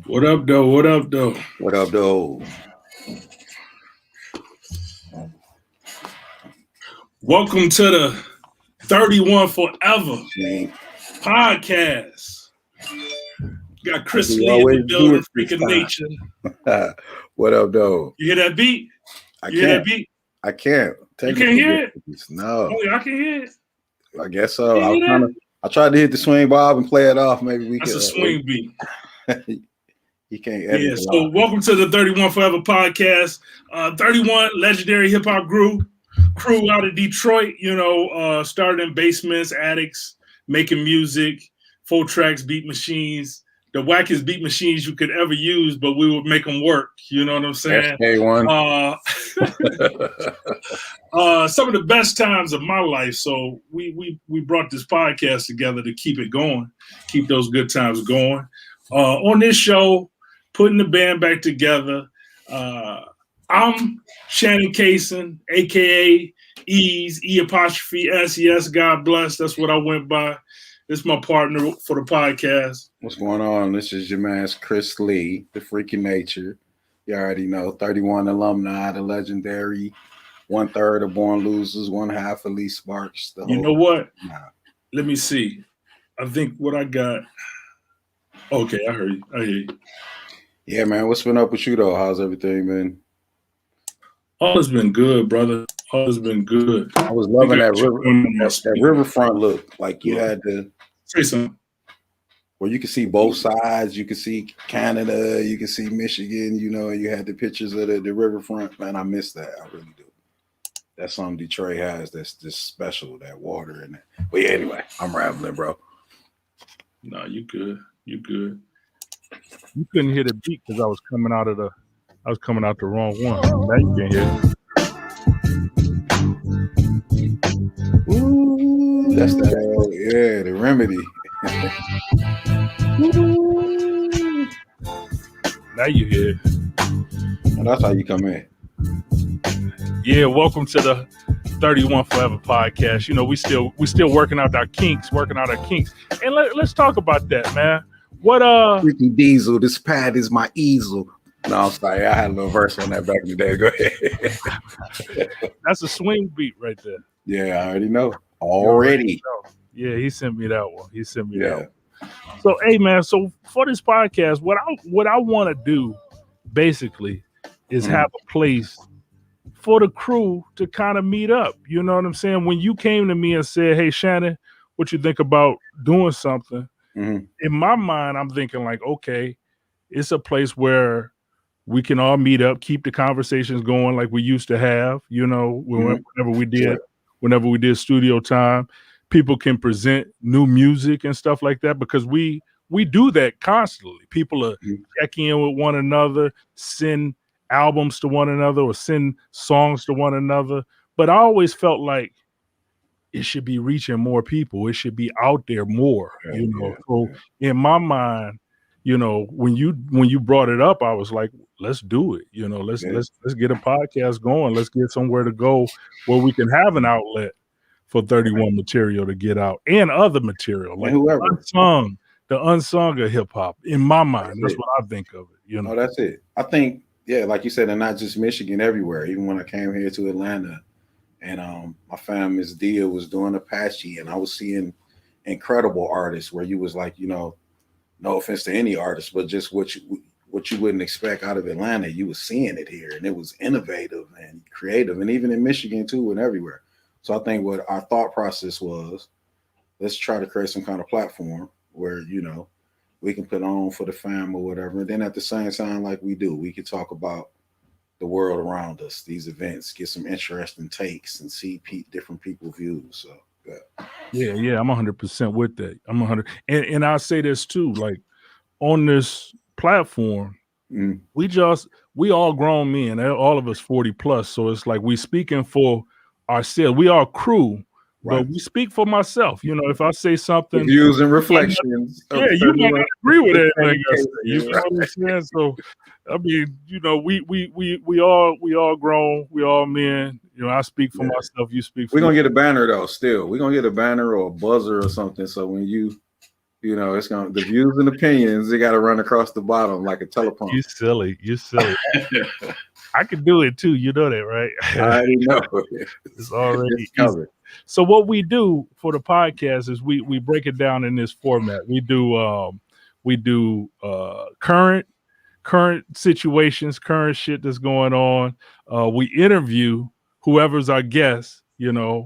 What up, though? What up, though? What up, though? Welcome to the 31 Forever podcast. Got Chris Lee in the building, freaking nature. What up, though? You hear that beat? I can't. I can't. You can't hear it? No. Oh, I can hear it. I guess so. I tried to hit the swing bob and play it off. Maybe we That's a swing beat. You can't edit. Yeah, so welcome to the 31 Forever podcast. 31 legendary hip hop crew out of Detroit, started in basements, attics, making music, 4-tracks, beat machines, the wackest beat machines you could ever use, but we would make them work. You know what I'm saying? Some of the best times of my life. So we brought this podcast together to keep it going, keep those good times going. On this show, putting the band back together. I'm Shannon Cason AKA E's E''S, God bless. That's what I went by. This is my partner for the podcast. What's going on? This is your man, Chris Lee, the freaking nature. You already know, 31 alumni, the legendary, 1/3 of Born Losers, 1/2 of Lee Sparks. You know what? Let me see. I think what I got. Okay, I heard you. I hear you. Yeah, man. What's been up with you, though? How's everything been? All has been good, brother. All has been good. I was loving that riverfront look. Like you had to say something. Where you could see both sides. You could see Canada. You could see Michigan. You had the pictures of the riverfront. Man, I miss that. I really do. That's something Detroit has that's just special, that water in it. But yeah, anyway, I'm rambling, bro. No, you good. You good. You couldn't hear the beat because I was coming out the wrong one. Now you can hear it. Ooh, that's the remedy. Now you hear it. And that's how you come in. Yeah, welcome to the 31 Forever podcast. We still working out our kinks. And let's talk about that, man. What Ricky Diesel, this pad is my easel. No, I'm sorry. I had a little verse on that back in the day. Go ahead. That's a swing beat right there. Yeah, I already know. Already. Yeah, he sent me that one. That one. So, hey, man, so for this podcast, what I want to do basically is have a place for the crew to kind of meet up. You know what I'm saying? When you came to me and said, hey, Shannon, what you think about doing something? In my mind, I'm thinking like, okay, it's a place where we can all meet up, keep the conversations going like we used to have, whenever we did studio time. People can present new music and stuff like that because we do that constantly. People are checking in with one another, send albums to one another or send songs to one another. But I always felt like it should be reaching more people. It should be out there more, So in my mind, when you brought it up, I was like, let's do it. Let's get a podcast going. Let's get somewhere to go where we can have an outlet for 31 material to get out and other material, like the unsung of hip hop. In my mind, that's what I think of it. Oh, that's it. I think, like you said, and not just Michigan, everywhere. Even when I came here to Atlanta. And my fam, Miss Dia, was doing Apache, and I was seeing incredible artists where you was like, no offense to any artist, but just what you wouldn't expect out of Atlanta, you was seeing it here, and it was innovative and creative, and even in Michigan too, and everywhere. So I think what our thought process was, let's try to create some kind of platform where we can put on for the fam or whatever, and then at the same time, like we do, we could talk about the world around us, these events, get some interesting takes and see different people's views. So yeah, I'm 100% with that. I'm 100, and I'll say this too, like on this platform, we all grown men, all of us 40 plus. So it's like we speaking for ourselves. We are crew, right? But we speak for myself. If I say something, views and reflections. You might not agree with everything I say. You know what I'm saying? So I mean, we all grown, we all men. I speak for myself. You speak for We're gonna get a banner though, still. We're gonna get a banner or a buzzer or something. So when you You know, it's gonna the views and opinions. They got to run across the bottom like a teleprompter. You silly. You silly. I can do it too. You know that, right? I already know. It's already It's covered. So what we do for the podcast is we break it down in this format. We do current situations, current shit that's going on. We interview whoever's our guest. You know,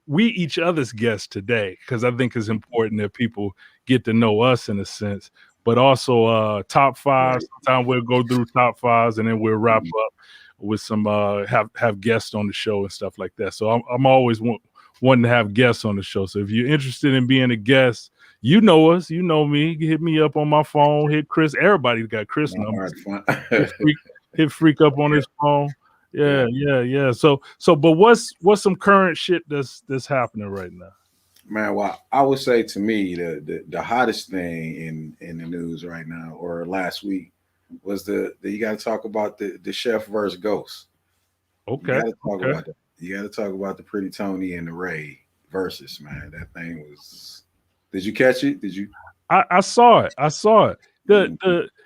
we each other's guests today because I think it's important that people get to know us in a sense. But also top fives. Right. Sometimes we'll go through top fives and then we'll wrap up with some have guests on the show and stuff like that. So I'm always wanting to have guests on the show. So if you're interested in being a guest, you know us, you know me. Hit me up on my phone. Hit Chris. Everybody's got Chris numbers. Hit Freak up on his phone. Yeah. So, but what's some current shit that's happening right now? Man, well, I would say to me the hottest thing in the news right now or last week was the you got to talk about the Chef versus Ghost. Okay. You got to talk about that. You got to talk about the Pretty Tony and the Ray versus, man. That thing was. Did you catch it? Did you? I saw it. The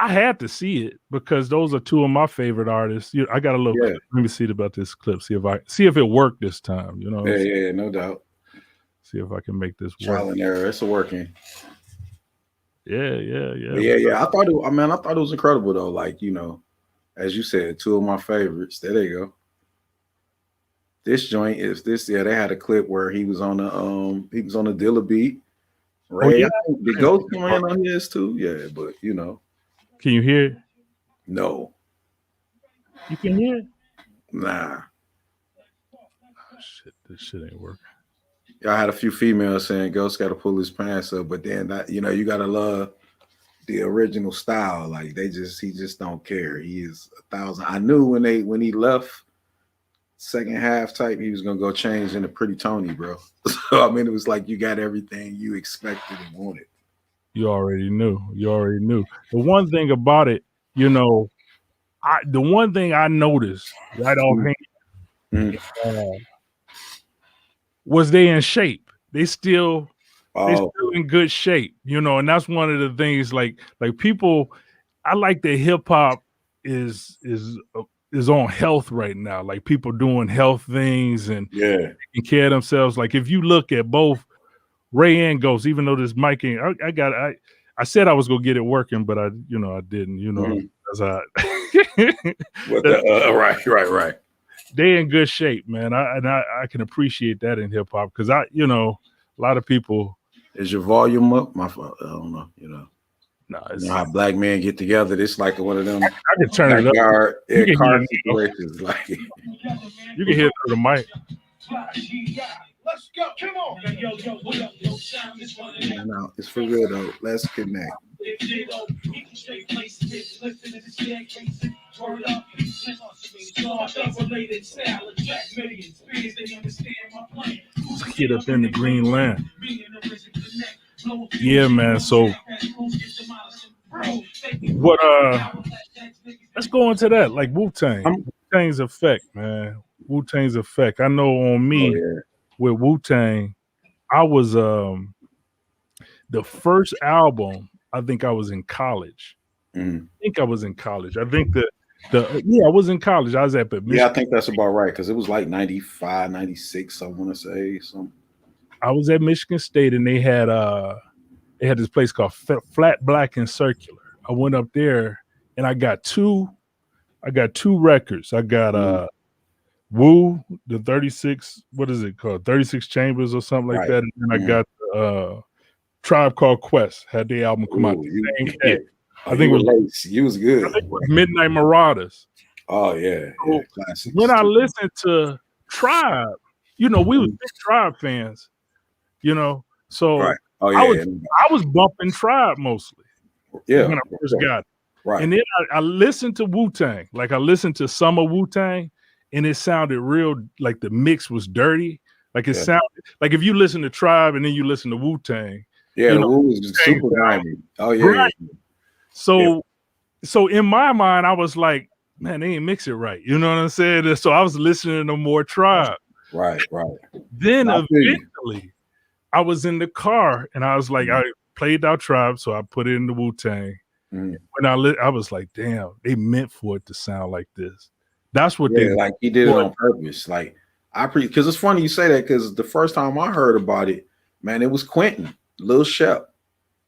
I had to see it because those are two of my favorite artists. I got a little. Yeah. Let me see about this clip. See if it worked this time. You know. Yeah, no doubt. See if I can make this work. Trial and error. It's working. Yeah. I thought it was incredible though. Like, you know, as you said, two of my favorites. There they go. This joint is this. Yeah, they had a clip where he was on the Dilla beat. Ray, I think the Ghost come in on his too. Yeah, but you know. Can you hear it? No. You can hear it? Nah. Oh, shit, this shit ain't working. I had a few females saying Ghost got to pull his pants up, but then that, you know, you gotta love the original style. Like he just don't care. He is 1,000. I knew when he left second half type, he was gonna go change into Pretty Tony, bro. So I mean, it was like you got everything you expected and wanted. You already knew. The one thing about it, you know, the one thing I noticed right offhand was they in shape. They still in good shape, you know, and that's one of the things. Like people, I like that hip hop is on health right now. Like people doing health things and taking care of themselves. Like if you look at both Ray and Ghost, even though this mic ain't, I said I was gonna get it working, but I didn't. You know, right. They in good shape, man. I can appreciate that in hip hop because a lot of people. Is your volume up? My fault. I don't know. You know. No, you know how black men get together. It's like one of them. I can turn it up. Car situations. Like you can hear it through the mic. Let's go. Come on. No, it's for real though. Let's connect. Let's get up in the green land. Yeah, man. So what let's go into that. Like Wu-Tang's effect, man. Wu-Tang's effect. I know on me with Wu-Tang, I was the first album, I think I was in college. I think I was in college. I think I was in college. I was at the I think that's about right because it was like 95, 96, I want to say something. I was at Michigan State and they had this place called Flat Black and Circular. I went up there and I got two records. I got Wu, the 36, what is it called? 36 Chambers or something like that. And then I got Tribe Called Quest, had their album come out the same day. I think it was good. I think it was Midnight Marauders. Oh yeah, classics. When I listened to Tribe, you know, we was big Tribe fans, you know. So I was bumping Tribe mostly. Yeah, when I first got it. Right. And then I listened to Wu-Tang. Like I listened to some of Wu-Tang, and it sounded real like the mix was dirty. Like it sounded like if you listen to Tribe and then you listen to Wu-Tang. Yeah, the Wu was super grimy. Oh yeah. Right. So in my mind, I was like, man, they ain't mix it right. You know what I'm saying? So I was listening to more Tribe. Right. Then eventually, I was in the car and I was like, I played our Tribe, so I put it in the Wu-Tang. When I was like, damn, they meant for it to sound like this. That's what they like he did it on purpose. Like because it's funny you say that, because the first time I heard about it, man, it was Quentin, Lil Shep.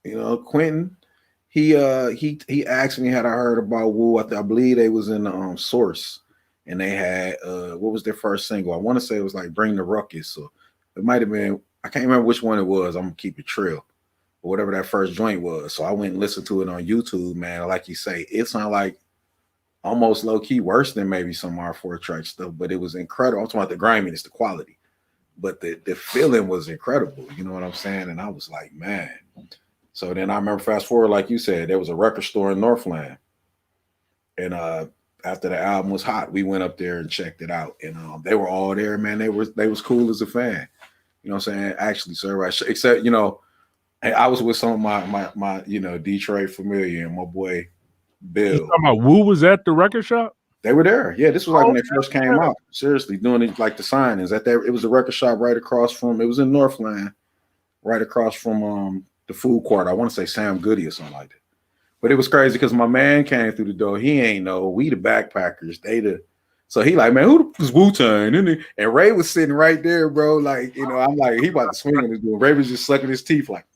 You know, Quentin. He asked me had I heard about Wu. I believe they was in the Source, and they had what was their first single? I want to say it was like Bring the Ruckus, so it might have been, I can't remember which one it was. I'm gonna keep it trill, or whatever that first joint was. So I went and listened to it on YouTube, man. Like you say, it sounded like almost low key worse than maybe some R4 track stuff, but it was incredible. I'm talking about the griminess, the quality, but the feeling was incredible. You know what I'm saying? And I was like, man. So then I remember, fast forward, like you said, there was a record store in Northland, and after the album was hot, we went up there and checked it out, and they were all there, man. They was cool as a fan. You know what I'm saying? Actually, sir, right? Except, you know, I was with some of my you know, Detroit familiar and my boy Bill. You talking about Wu was at the record shop? They were there. Yeah, this was like when they first came out. Seriously, doing it like the signings at that. It was a record shop right across from. It was in Northland, right across from the food court. I want to say Sam Goody or something like that. But it was crazy because my man came through the door. He ain't know. We the backpackers. They the. So he like, man, who the Wu-Tang? And Ray was sitting right there, bro. Like, you know, I'm like, he about to swing on his door. Ray was just sucking his teeth, like,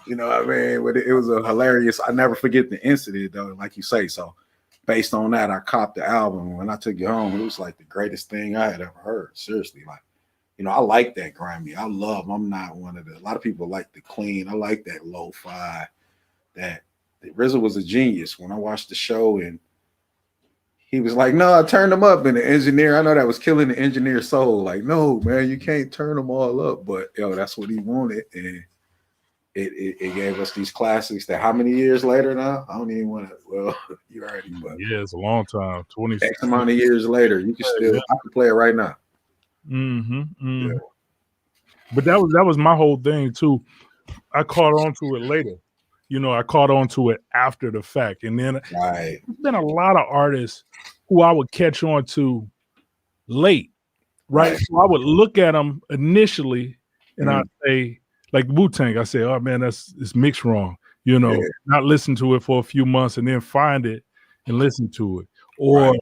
you know what I mean? But it was a hilarious. I never forget the incident, though, like you say. So based on that, I copped the album. When I took it home, it was like the greatest thing I had ever heard. Seriously, like, you know, I like that grimy. I'm not one of a lot of people like the clean. I like that lo-fi. That RZA was a genius. When I watched the show and he was like, no, I turned them up. And the engineer, I know that was killing the engineer's soul. Like, no, man, you can't turn them all up. But, yo, that's what he wanted. And it gave us these classics that how many years later now? I don't even want to, well, you already, but yeah, it's a long time. 20 X amount of years later, you can still, I can play it right now. Yeah. But that was my whole thing, too. I caught on to it later. You know, I caught on to it after the fact. And then there's been a lot of artists who I would catch on to late, right? So I would look at them initially and I'd say, like Wu-Tang, I say, oh, man, it's mixed wrong. You know, not listen to it for a few months and then find it and listen to it. Or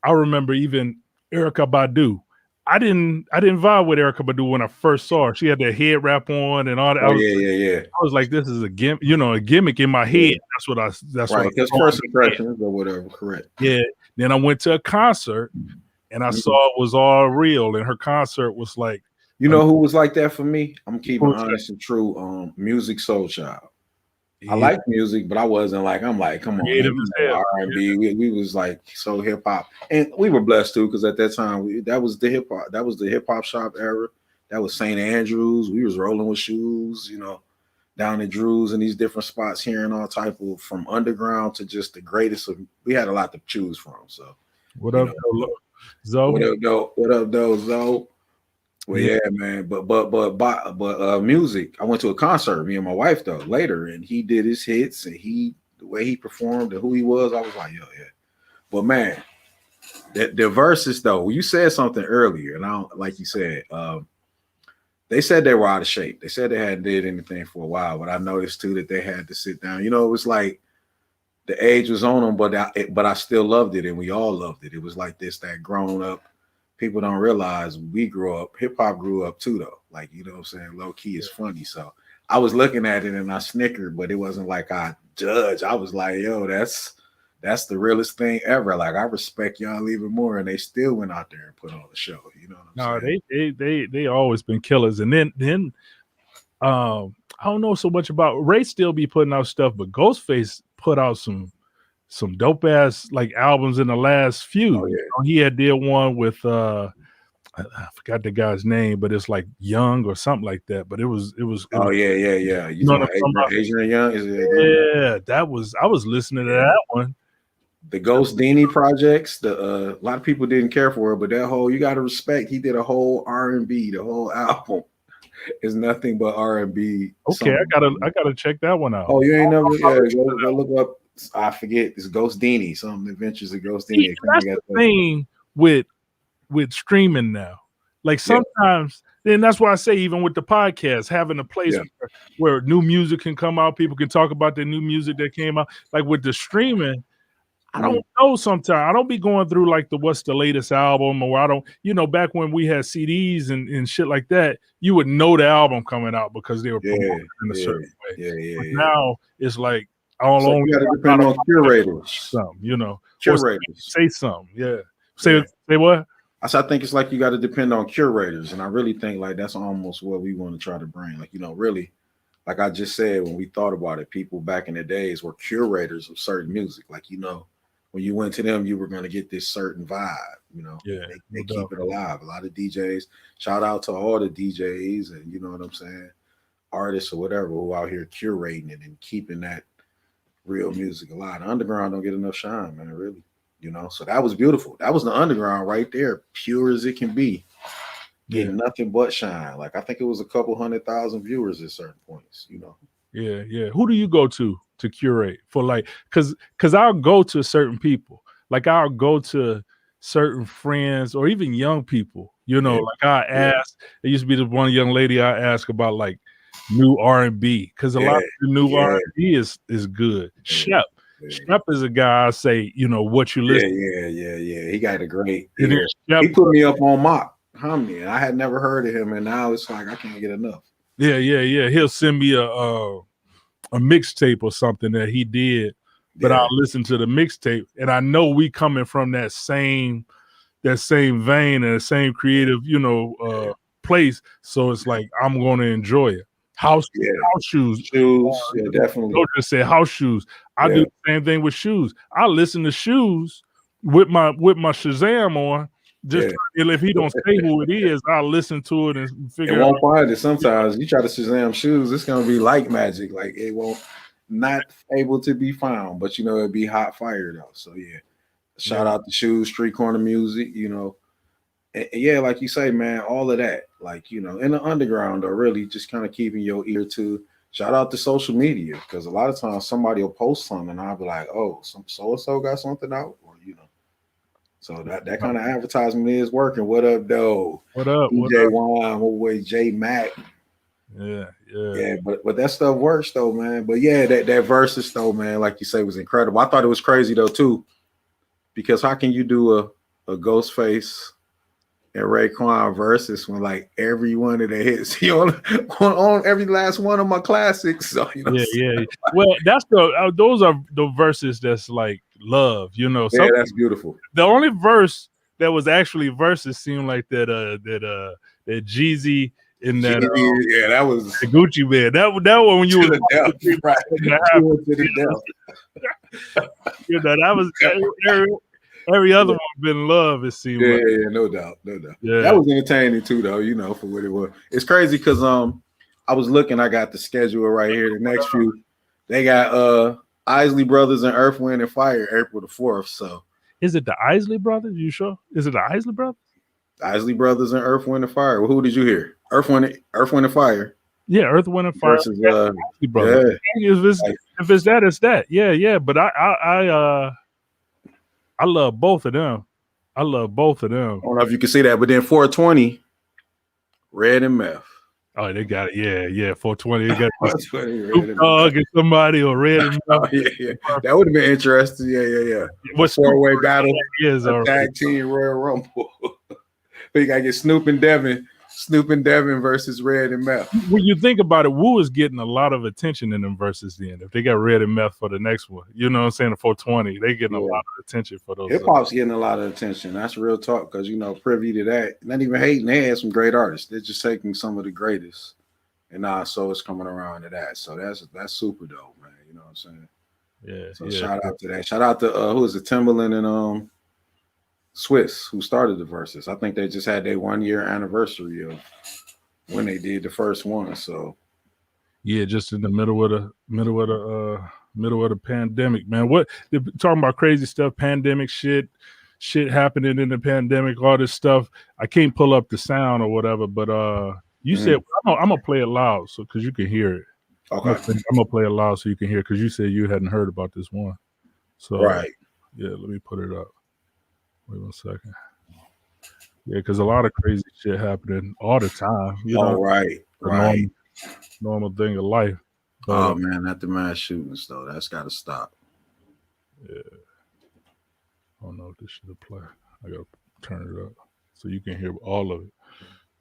I remember even Erykah Badu. I didn't vibe with Erykah Badu when I first saw her. She had that head wrap on and all that. I was like, this is a gimmick in my head. That's right. Because first impressions or whatever, correct. Yeah. Then I went to a concert and I saw it was all real. And her concert was like, you know who was like that for me? I'm keeping honest and true. Music Soul Child. I like music, but I wasn't like, I'm like, come on, R&B. We was like so hip hop, and we were blessed too because at that time that was the hip hop shop era. That was St. Andrews. We was rolling with shoes, you know, down in Drew's and these different spots, hearing all type of from underground to just the greatest of. We had a lot to choose from. So what up, Zoe? What up, though, Zoe? Well, yeah, man, but music. I went to a concert, me and my wife though later, and he did his hits, and the way he performed and who he was, I was like, yeah. But man, the verses though, you said something earlier, and I don't, like you said, they said they were out of shape. They said they hadn't did anything for a while, but I noticed too that they had to sit down. You know, it was like the age was on them, but I still loved it, and we all loved it. It was like that grown up. People don't realize we grew up, hip hop grew up too, though. Like, you know what I'm saying? Low key is funny. So I was looking at it and I snickered, but it wasn't like I judge. I was like, yo, that's the realest thing ever. Like, I respect y'all even more. And they still went out there and put on the show. You know what I'm saying? They always been killers. And then I don't know so much about Ray still be putting out stuff, but Ghostface put out some dope ass like albums in the last few. Oh, yeah. You know, he had did one with I forgot the guy's name, but it's like Young or something like that. But it was yeah. You know Adrian Young? I was listening to that one. The Ghost Dini projects, a lot of people didn't care for it, but that whole, you got to respect, he did a whole R&B, the whole album is nothing but R&B. Okay, I gotta check that one out. Oh, you ain't never go look up. I forget. It's Ghost Dini. Some Adventures of Ghost Dini. That's the thing with streaming now. Like sometimes then that's why I say, even with the podcast, having a place where new music can come out, people can talk about the new music that came out. Like with the streaming, I don't know sometimes. I don't be going through like what's the latest album, or I don't, back when we had CDs and shit like that, you would know the album coming out because they were promoted in a certain way. Now it's like, so you got to depend on curators. Curators. Say something. Say what? I think it's like you got to depend on curators, and I really think like that's almost what we want to try to bring. Like, really, like I just said, when we thought about it, people back in the days were curators of certain music. Like, when you went to them, you were going to get this certain vibe, they keep it alive. A lot of DJs, shout out to all the DJs and you know what I'm saying, artists or whatever who out here curating it and keeping that real music alive. The underground don't get enough shine, man, really, so that was beautiful. That was the underground right there, pure as it can be, getting nothing but shine. Like, I think it was a couple 100,000 viewers at certain points, Yeah. Who do you go to curate for, like, because I'll go to certain people, like I'll go to certain friends or even young people, like I ask. There used to be this one young lady I asked about like new R&B, because a lot of the new R&B is good. Shep is a guy I say, what you listen. Yeah. He got a great ear. He put me up on Mock Homie, and I had never heard of him, and now it's like I can't get enough. Yeah. He'll send me a mixtape or something that he did, but I'll listen to the mixtape, and I know we coming from that same vein and the same creative, place. So it's like I'm going to enjoy it. House shoes, definitely. Don't just say house shoes. I do the same thing with shoes. I listen to shoes with my Shazam on. Just if he don't say who it is, I'll listen to it and figure. It won't find it. Sometimes you try to Shazam shoes, it's gonna be like magic. Like it won't not able to be found, but it'd be hot fire though. So shout out to Shoes, Street Corner Music. And like you say, man, all of that. Like in the underground, though, really just kind of keeping your ear to. Shout out to social media, because a lot of times somebody will post something and I'll be like, oh, some so-and-so got something out, or So that kind of advertisement is working. What up, though? What up? DJ Juan, my boy J Mac. Yeah. But that stuff works though, man. But that versus though, man, like you say, was incredible. I thought it was crazy though too, because how can you do a Ghostface and Raekwon versus when like every one of the hits on every last one of my classics? So, Well, that's those are the verses that's like love, that's beautiful. The only verse that was actually verses seemed like that Jeezy in that that was the Gucci Man. That one when you were right. That was every other one been love, it seemed like. No doubt. Yeah. That was entertaining too, though, for what it was. It's crazy because I was looking, I got the schedule right here. The next few, they got Isley Brothers and Earth, Wind and Fire, April the 4th. So is it the Isley Brothers? You sure? Is it the Isley Brothers? Isley Brothers and Earth, Wind and Fire. Well, who did you hear? Earth, Wind and Fire. Yeah, Earth, Wind and Fire versus Isley Brothers. If it's that, it's that. Yeah. But I love both of them. I don't know if you can see that, but then 420, Red and Meth. Oh, they got it. Yeah. 420. They got Snoop Dogg and somebody or Red and Meth. Yeah. That would have been interesting. Yeah. What's four-way battle? Is tag team Royal Rumble. But you gotta get Snoop and Devin versus Red and Meth. When you think about it, Wu is getting a lot of attention in them versus then. If they got Red and Meth for the next one, you know what I'm saying, the 420, they getting a lot of attention for those. Hip hop's getting a lot of attention. That's real talk, because privy to that. Not even hating, they had some great artists. They're just taking some of the greatest, and now so it's coming around to that. So that's super dope, man. You know what I'm saying? Yeah. So shout out to that. Shout out to who is it, Timberland and Swiss, who started the verses. I think they just had their 1 year anniversary of when they did the first one. So just in the middle of the pandemic, man. What they're talking about crazy stuff, pandemic shit happening in the pandemic, all this stuff. I can't pull up the sound or whatever, but you said I'm gonna play it loud so because you can hear it. Okay. I'm gonna play it loud so you can hear it because you said you hadn't heard about this one. So right. Yeah, let me put it up. Wait 1 second. Yeah, because a lot of crazy shit happening all the time. You know, Oh, right, the right. normal thing of life. But, Oh man, not the mass shootings though. That's got to stop. yeah. I don't know if this should apply. I gotta turn it up so you can hear all of it.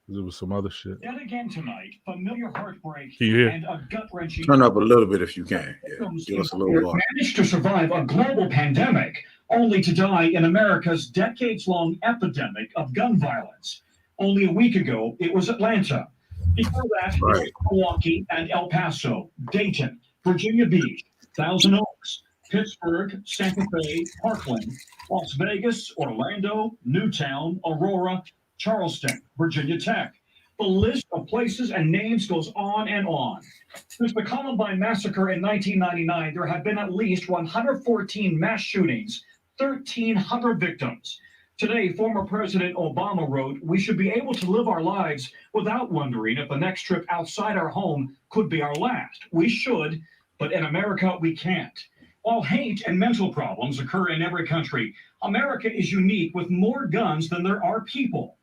Because there was some other shit. Yet again tonight, familiar heartbreak Can you hear? and a gut-wrenching. Turn up a little bit if you can. Yeah, give us a little more. Managed to survive a global pandemic, only to die in America's decades-long epidemic of gun violence. Only a week ago, it was Atlanta. Before that, it was Milwaukee and El Paso, Dayton, Virginia Beach, Thousand Oaks, Pittsburgh, Santa Fe, Parkland, Las Vegas, Orlando, Newtown, Aurora, Charleston, Virginia Tech. The list of places and names goes on and on. Since the Columbine massacre in 1999, there have been at least 114 mass shootings, 1,300 victims. Today, former President Obama wrote, "We should be able to live our lives without wondering if the next trip outside our home could be our last. We should, but in America, we can't." While hate and mental problems occur in every country, America is unique with more guns than there are people.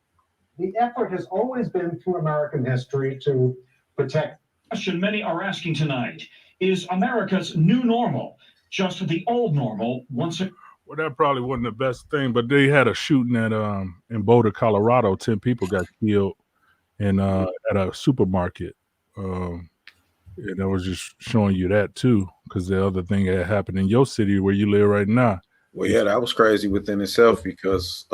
The effort has always been through American history to protect. The question many are asking tonight is America's new normal just the old normal once again? Well, that probably wasn't the best thing, but they had a shooting at in Boulder, Colorado. 10 people got killed in at a supermarket. And I was just showing you that too, because the other thing that happened in your city where you live right now. Well, yeah, that was crazy within itself because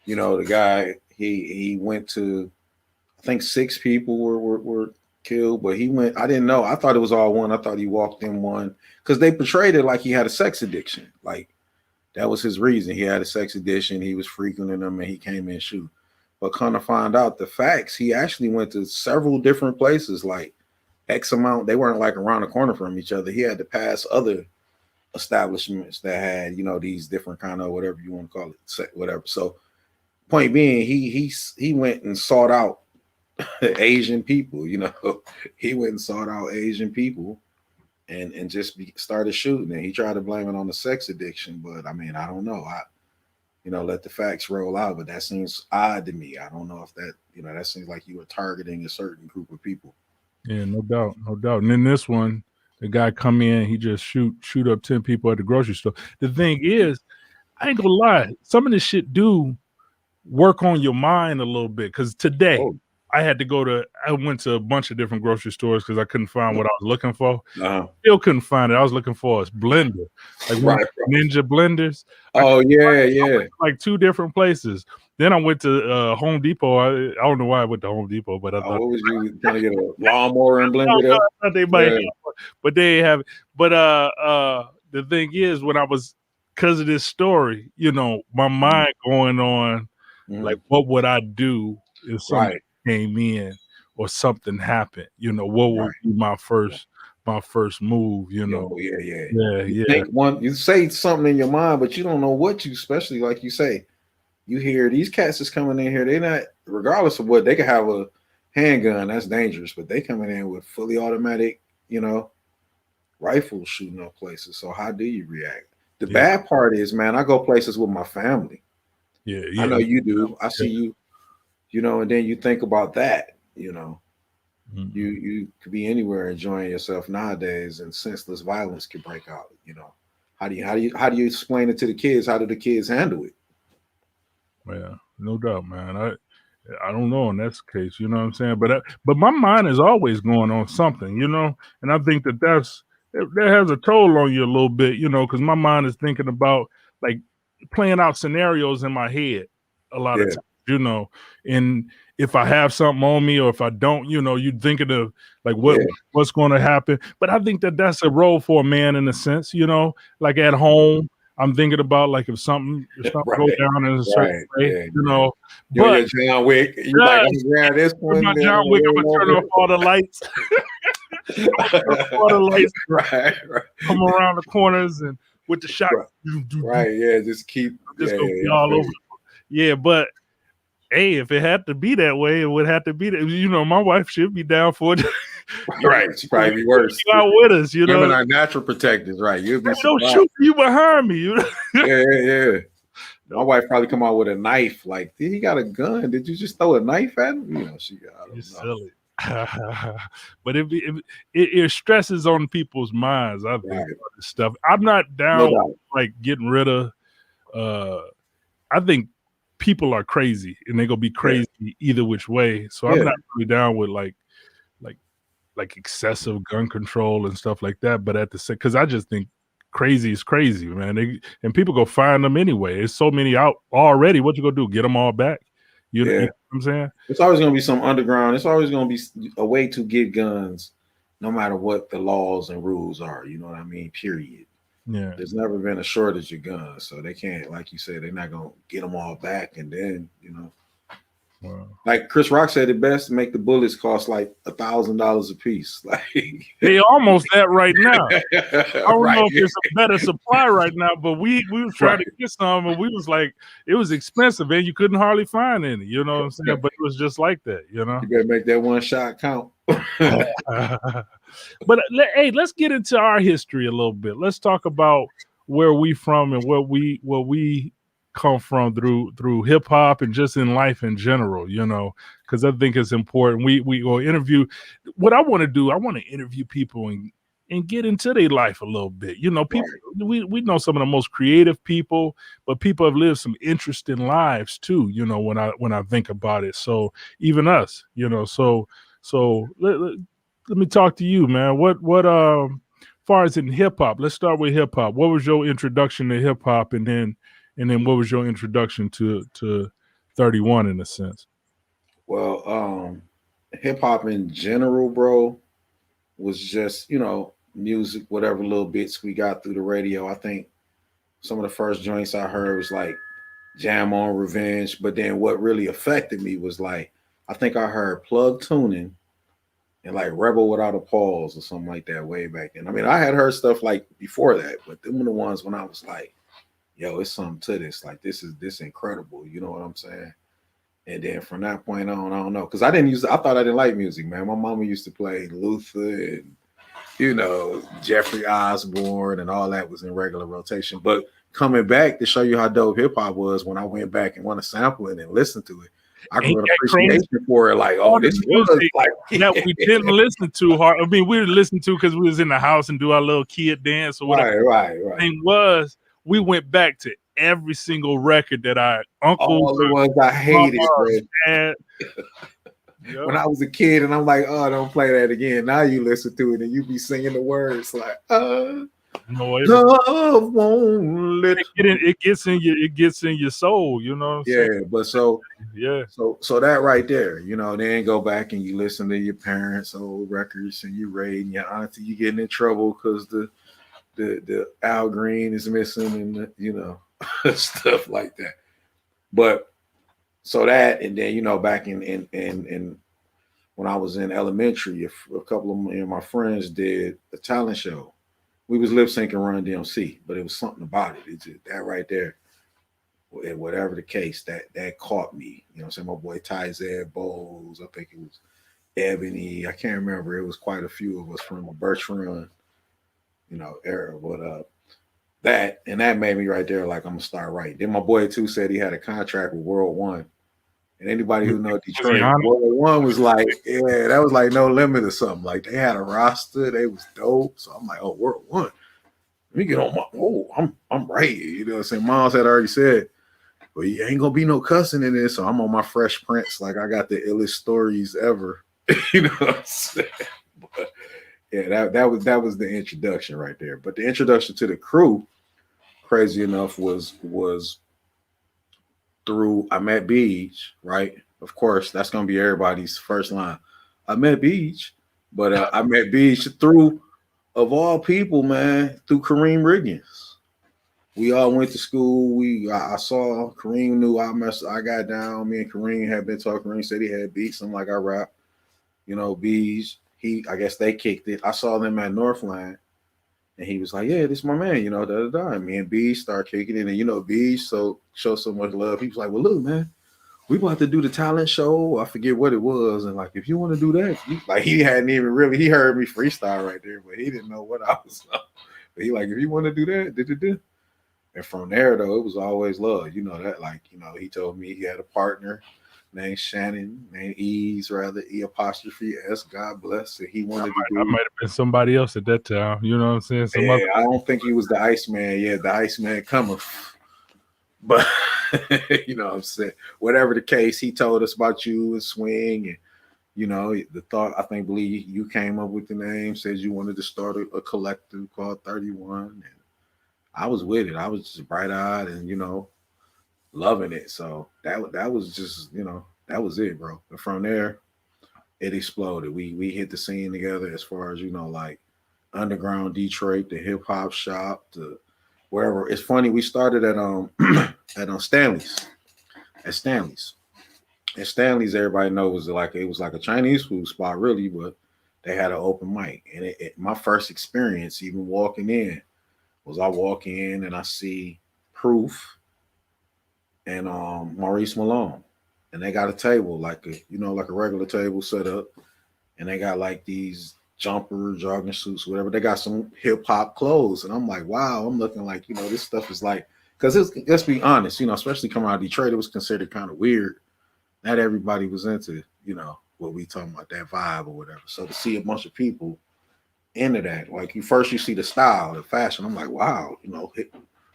you know, the guy he went to, I think 6 people were killed, but he went. I didn't know. I thought it was all one. I thought he walked in one because they portrayed it like he had a sex addiction. Like that was his reason. He had a sex addiction. He was frequenting them, and he came in shoot. But kind of find out the facts. He actually went to several different places, like X amount. They weren't like around the corner from each other. He had to pass other establishments that had, you know, these different kind of whatever you want to call it, whatever. So, point being, he went and sought out Asian people. You know, he went and sought out Asian people, and just started shooting. And he tried to blame it on the sex addiction, but I mean, I don't know. You know, let the facts roll out. But that seems odd to me. I don't know if that, you know, that seems like you were targeting a certain group of people. Yeah, no doubt, no doubt. And then this one, the guy come in, he just shoot up 10 people at the grocery store. The thing is, I ain't gonna lie, some of this shit do work on your mind a little bit. Because today, I went to a bunch of different grocery stores because I couldn't find what I was looking for. Still couldn't find it. I was looking for a blender, like Ninja blenders. Oh, yeah. Like 2 different places. Then I went to Home Depot. I don't know why I went to Home Depot, but I thought, what was you trying to get a lawnmower and blend it up? I thought they might have, but they have it. But the thing is, when I was, because of this story, you know, my mind going on, like, what would I do if something came in or something happened? You know, what would be my first move? You know, You think you say something in your mind, but you don't know what you, especially like you say. You hear these cats is coming in here. They're not, regardless of what, they could have a handgun. That's dangerous, but they coming in with fully automatic, you know, rifles shooting up places. So how do you react? The bad part is, man, I go places with my family. Yeah. I know you do. I see you, you know, and then you think about that, you know. You could be anywhere enjoying yourself nowadays, and senseless violence could break out, you know. How do you explain it to the kids? How do the kids handle it? Yeah, no doubt, man. I don't know in that case, you know what I'm saying? But my mind is always going on something, you know? And I think that has a toll on you a little bit, you know, because my mind is thinking about, like, playing out scenarios in my head a lot of times, you know, and if I have something on me or if I don't, you know, you're thinking of, like, what's going to happen. But I think that that's a role for a man in a sense, you know, like at home. I'm thinking about, like, if something goes down in a certain way, you know. But John Wick, you like, I'm grab this one. My John Wick, I'm gonna turn off all the lights. All the lights, come around the corners and with the shot, just keep all over. Yeah, but hey, if it had to be that way, it would have to be that. You know, my wife should be down for it. She probably be worse. Out with us, you know. Women are natural protectors, right? You'll be don't shoot you behind me, you know. Yeah. My wife probably come out with a knife. Like, he got a gun. Did you just throw a knife at him? You know, You're silly. But it stresses on people's minds. I think Right. this stuff. I'm not down No doubt. like getting rid of. I think people are crazy, and they're gonna be crazy either which way. So I'm not really down with like excessive gun control and stuff like that. But at the same, because I just think crazy is crazy, man. And people go find them anyway. There's so many out already. What you gonna do? Get them all back? You know what I'm saying? It's always going to be some underground. It's always going to be a way to get guns, no matter what the laws and rules are. You know what I mean? Period. Yeah. There's never been a shortage of guns, so they can't, like you said, they're not going to get them all back. And then, you know, like Chris Rock said it best, to make the bullets cost like $1,000 a piece. Like they almost that right now. I don't know if it's a better supply right now, but we was trying to get some, and we was like, it was expensive, and you couldn't hardly find any. You know what I'm saying? But it was just like that. You know, you better make that one shot count. But hey, let's get into our history a little bit. Let's talk about where we from and what we come from through hip hop and just in life in general, you know, because I think it's important. We will interview. What I want to do, I want to interview people and get into their life a little bit. You know, people we know some of the most creative people, but people have lived some interesting lives too. You know, when I think about it. So even us, you know, so let me talk to you, man. What far as in hip hop, let's start with hip hop. What was your introduction to hip hop, and then what was your introduction to 31 in a sense? Well, hip hop in general, bro, was just, you know, music, whatever little bits we got through the radio. I think some of the first joints I heard was like Jam on Revenge, but then what really affected me was like, I think I heard Plug Tuning and like Rebel Without a Pause or something like that way back then. I mean, I had heard stuff like before that, but them were the ones when I was like, yo, it's something to this. Like, this is incredible. You know what I'm saying? And then from that point on, I don't know. Because I thought I didn't like music, man. My mama used to play Luther and, you know, Jeffrey Osborne and all that was in regular rotation. But coming back to show you how dope hip hop was, when I went back and want to sample it and listen to it, I got an appreciation for it. Like, oh, this was like that we didn't listen to hard. I mean, we would listen to because we was in the house and do our little kid dance or whatever. Right. Thing was, we went back to every single record that our uncles, all the ones I hated, had. When I was a kid, and I'm like, oh, don't play that again. Now you listen to it and you be singing the words like, no, love won't let it gets in your soul, you know what I'm saying? But so that right there, you know, then go back and you listen to your parents' old records and you raid and your auntie, you getting in trouble because the Al Green is missing and you know, stuff like that. But so that, and then, you know, back in when I was in elementary, a couple of my friends did a talent show. We was lip syncing Run DMC, but it was something about it. It's just that right there. Whatever the case, that caught me. You know what I'm saying? My boy Tyzed Bowles, I think it was Ebony. I can't remember. It was quite a few of us from the Birch Run, you know, era. But that made me right there like, I'm gonna start writing. Then my boy too said he had a contract with World One. And anybody who knows Detroit, World One was like, yeah, that was like No Limit or something. Like, they had a roster, they was dope. So I'm like, oh, World One. Let me get on my I'm right here. You know what I'm saying? Miles had already said, well, you ain't gonna be no cussing in this. So I'm on my Fresh Prince, like I got the illest stories ever. You know what I'm saying? But yeah, that was the introduction right there. But the introduction to the crew, crazy enough, was through I Met Beach, right? Of course, that's gonna be everybody's first line. I met Beach, but I met Beach through, of all people, man, through Kareem Riggins. We all went to school. I saw Kareem knew I got down. Me and Kareem had been talking. Kareem said he had beats. I'm like, I rap. You know, Beach. I guess they kicked it. I saw them at Northland. And he was like, yeah, this is my man, you know, And me and B start kicking it. And, you know, B show so much love. He was like, well, look, man, we about to do the talent show. I forget what it was. And, like, if you want to do that, he hadn't even really, he heard me freestyle right there, but he didn't know what I was on. But he like, if you want to do that, And from there, though, it was always love. You know that, like, you know, he told me he had a partner named Shannon, named E's rather, E''S, God bless. And he wanted to do. I might have been somebody else at that time. You know what I'm saying? Yeah, I don't think he was the Iceman. Yeah, the Iceman cometh. But you know what I'm saying? Whatever the case, he told us about you and Swing, and you know, the thought, I think, believe you came up with the name, said you wanted to start a collective called 31. And I was with it. I was just bright-eyed and, you know, loving it. So that was just, you know, that was it, bro. And from there, it exploded. We hit the scene together as far as, you know, like underground Detroit, the hip hop shop, to wherever. It's funny, we started at at Stanley's. At Stanley's. And Stanley's, everybody knows, it was like a Chinese food spot, really, but they had an open mic. And my first experience, even walking in, was I walk in and I see Proof and Maurice Malone, and they got a table like a regular table set up, and they got like these jumper jogging suits, whatever. They got some hip hop clothes, and I'm like, wow, I'm looking like, you know, this stuff is like, because let's be honest, you know, especially coming out of Detroit, it was considered kind of weird. Not everybody was into, you know, what we talking about, that vibe or whatever. So to see a bunch of people into that, like you see the style, the fashion. I'm like, wow, you know,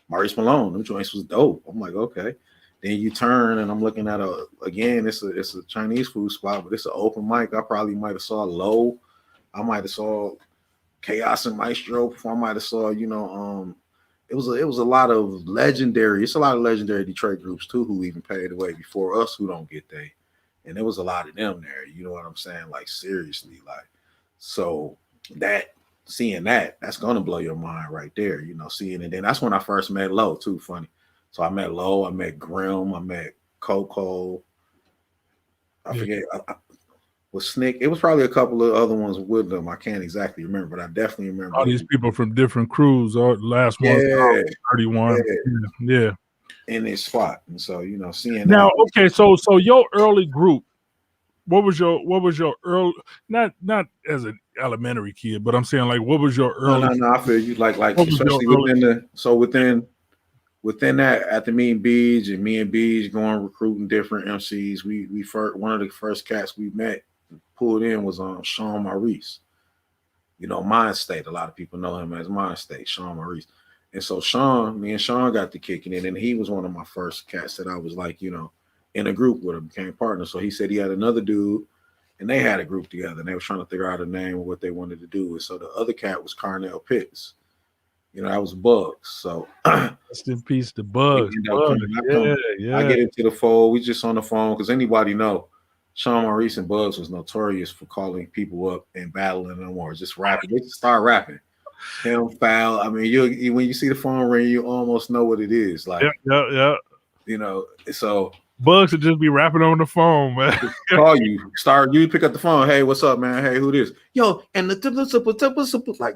Maurice Malone, them joints was dope. I'm like, okay. Then you turn and I'm looking at it's a Chinese food spot, but it's an open mic. I probably might have saw Low. I might have saw Chaos and Maestro before. I might have saw, you know, it was a lot of legendary. It's a lot of legendary Detroit groups too who even paid away before us who don't get they. And there was a lot of them there. You know what I'm saying? Like seriously, like so seeing that's gonna blow your mind right there. You know, seeing it. Then that's when I first met Low too. Funny. So I met Low. I met Grim. I met Coco. I forget. Was Snick. It was probably a couple of other ones with them. I can't exactly remember, but I definitely remember all these people from different crews. Or last one, 31. Yeah. In this spot, and so you know, seeing now. that. Okay, so your early group. What was your early? Not as an elementary kid, but I'm saying like, what was your early? No, I feel you like especially within that after me and Beej going recruiting different MCs. We first, one of the first cats we met pulled in was Sean Maurice. You know, Mind State. A lot of people know him as Mind State, Sean Maurice. And so me and Sean got to kicking it, and he was one of my first cats that I was like, you know, in a group with him, became partners. So he said he had another dude, and they had a group together, and they were trying to figure out a name of what they wanted to do. And so the other cat was Carnell Pitts. You know, that was Bugs. So rest in peace to Bugs. I get into the fold. We just on the phone because anybody know Sean Maurice and Bugs was notorious for calling people up and battling them or just rapping. They just start rapping. Him foul. I mean, you when you see the phone ring, you almost know what it is. Like, yeah. You know, so Bugs would just be rapping on the phone, man. Call you, you pick up the phone. Hey, what's up, man? Hey, who this? Yo, and the like,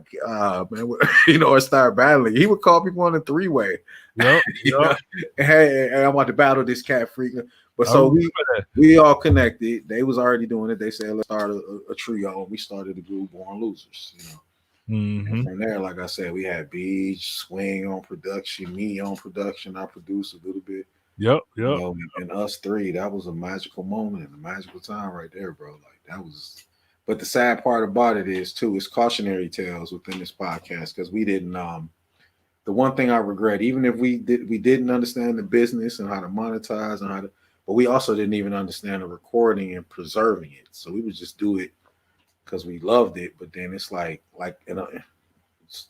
man, you know, or start battling. He would call people on the three-way. Yep. Hey, I'm about to battle this cat freak. But so we all connected. They was already doing it. They said, let's start a trio. We started the group Born Losers, you know. And from there, like I said, we had Beach, Swing on production, me on production. I produced a little bit. Yep. You know, and us three, that was a magical moment and a magical time right there, bro. Like that was. But the sad part about it is too, it's cautionary tales within this podcast because we didn't. The one thing I regret, even if we didn't understand the business and how to monetize and how to, but we also didn't even understand the recording and preserving it. So we would just do it because we loved it. But then it's like you know,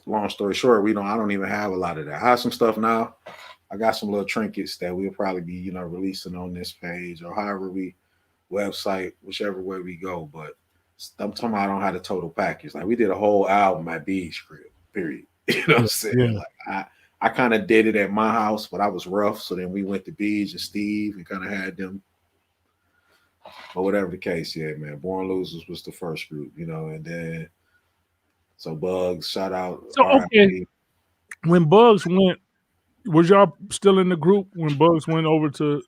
long story short, I don't even have a lot of that. I have some stuff now. I got some little trinkets that we'll probably be, you know, releasing on this page or however website, whichever way we go. But I'm talking about I don't have the total package. Like we did a whole album at B's crib, period. You know what I'm saying? Yeah. Like I kind of did it at my house, but I was rough. So then we went to Beej and Steve and kind of had them. But whatever the case, yeah, man. Born Losers was the first group, you know, and then so Bugs, shout out. So okay, when Bugs went, was y'all still in the group when Bugs went over to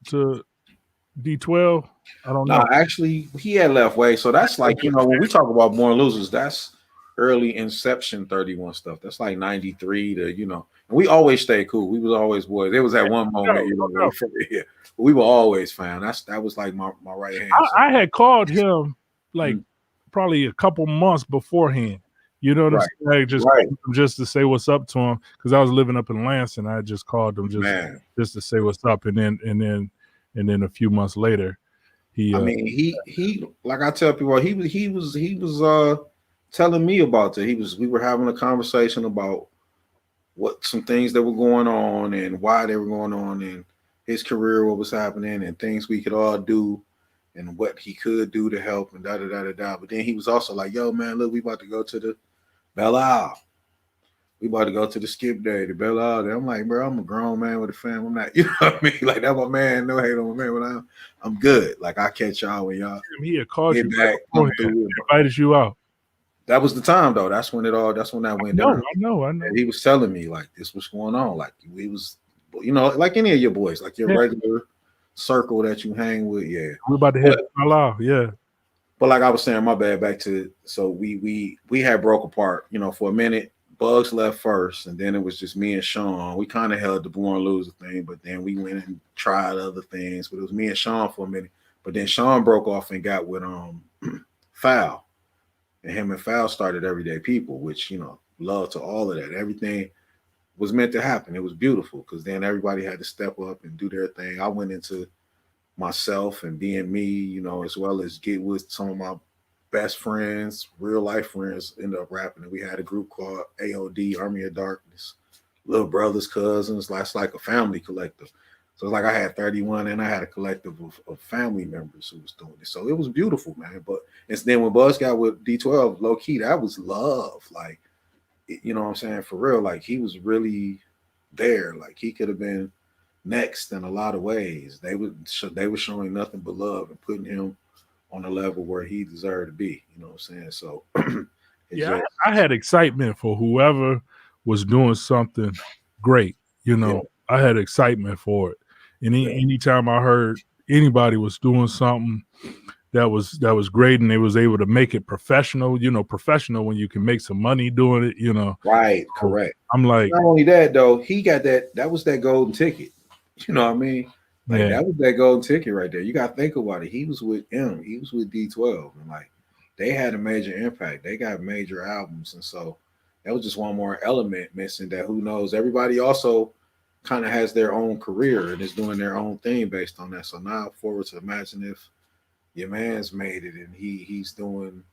D12? I don't know. No, actually, he had left way. So that's like, you know, when we talk about Born Losers, that's early inception 31 stuff. That's like 93 to, you know, and we always stay cool. We was always boys. There was that one moment, you know, we were always fam. That was like my right hand. I had called him like probably a couple months beforehand. You know what I'm saying? Just to say what's up to him, because I was living up in Lansing. I just called him just to say what's up, and then a few months later, he. I mean, he like I tell people, he was telling me about it. We were having a conversation about what some things that were going on and why they were going on, and his career, what was happening, and things we could all do, and what he could do to help, and da da da da da. But then he was also like, "Yo, man, look, we about to go to the Belle Isle. We about to go to the skip day, the Belle Isle." I'm like, bro, I'm a grown man with a family. I'm not, you know what I mean? Like, that's my man. No hate on my man, but I'm good. Like, I catch y'all when y'all he had called you back. Invited you out. That was the time though. That's when that went down. I know. And he was telling me like this was going on. Like we was, you know, like any of your boys, like your regular circle that you hang with. Yeah, we're about to hit Malal. Yeah. But like I was saying, my bad. Back to so we had broke apart. You know, for a minute, Bugs left first, and then it was just me and Sean. We kind of held the born loser thing, but then we went and tried other things. But it was me and Sean for a minute. But then Sean broke off and got with Foul, and him and Foul started Everyday People, which, you know, love to all of that. Everything was meant to happen. It was beautiful because then everybody had to step up and do their thing. I went into myself and being me, you know, as well as get with some of my best friends, real life friends, ended up rapping. And we had a group called AOD, Army of Darkness, little brothers, cousins. That's like a family collective. So it's like I had 31 and I had a collective of family members who was doing it. So it was beautiful, man. But it's then when Buzz got with D12, low key, that was love. Like, you know what I'm saying? For real, like he was really there. Like he could have been next in a lot of ways. They were showing nothing but love and putting him on a level where he deserved to be. You know what I'm saying? So yeah, I had excitement for whoever was doing something great. You know, I had excitement for it. And anytime I heard anybody was doing something that was great and they was able to make it professional, you know, professional when you can make some money doing it, you know. Right, correct. I'm like, not only that though, he got that was that golden ticket. You know what I mean? Like that was that golden ticket right there. You got to think about it. He was with him. He was with D12, and like they had a major impact. They got major albums, and so that was just one more element missing. That who knows? Everybody also kind of has their own career and is doing their own thing based on that. So now forward to imagine if your man's made it and he's doing,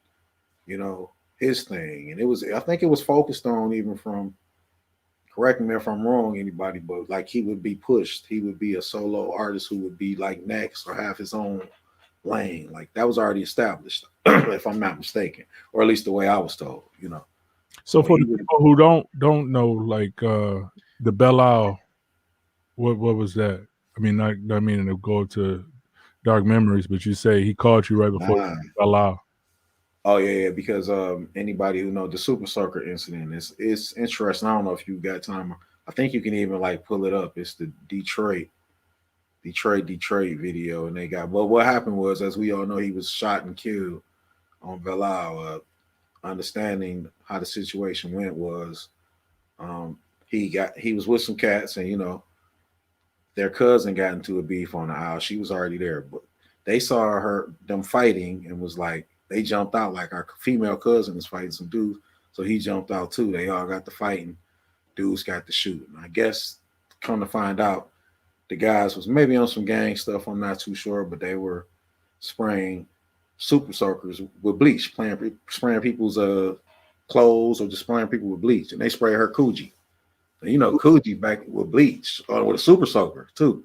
you know, his thing. And I think it was focused on even from, correct me if I'm wrong, anybody, but like he would be pushed. He would be a solo artist who would be like next or have his own lane. Like that was already established, if I'm not mistaken, or at least the way I was told, you know. So for the people who don't know, like the Belle Isle, what was that? I mean, not meaning to go to dark memories, but you say he called you right before Belle Isle. Oh yeah, because anybody who knows the Super Soaker incident is interesting. I don't know if you got time. I think you can even like pull it up. It's the Detroit video, and they got. Well, what happened was, as we all know, he was shot and killed on Belle Isle. Understanding how the situation went was, he was with some cats, and you know, their cousin got into a beef on the aisle. She was already there, but they saw them fighting and was like. They jumped out like our female cousin is fighting some dudes. So he jumped out too. They all got to fighting. Dudes got to shooting. I guess come to find out the guys was maybe on some gang stuff. I'm not too sure, but they were spraying super soakers with bleach, spraying people's clothes or just spraying people with bleach. And they sprayed her Coogee. And you know, Coogee back with bleach or with a super soaker too.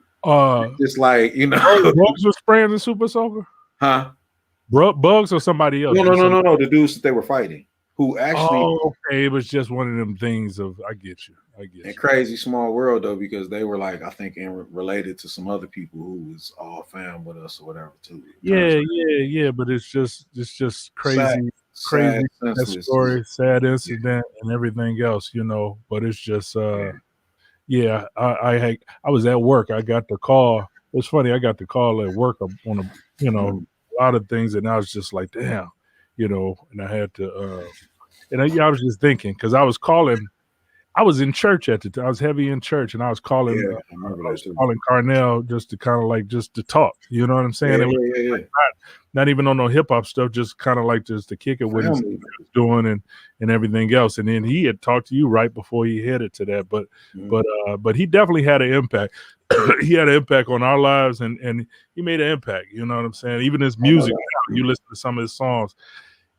Just like, you know. Bugs was spraying the super soaker? Huh? Bugs or somebody else? No. The dudes that they were fighting, who actually. Oh, okay. It was just one of them things of I get you. And crazy small world though, because they were like I think related to some other people who was all fam with us or whatever too. Yeah. But it's just crazy, sad story, sad incident, and everything else, you know. But it's just I was at work. I got the call. It's funny. I got the call at work on a a lot of things, and I was just like, damn, you know, and I had to And I was just thinking, because I was in church at the time. I was heavy in church, and I was calling, Yeah, I remember that too. calling Carnell just to kind of like just to talk. You know what I'm saying? Yeah. Not even on no hip hop stuff, just kind of like just to kick it with what he was doing and everything else. And then he had talked to you right before he headed to that. But he definitely had an impact. He had an impact on our lives, and he made an impact. You know what I'm saying? Even his music, you listen to some of his songs,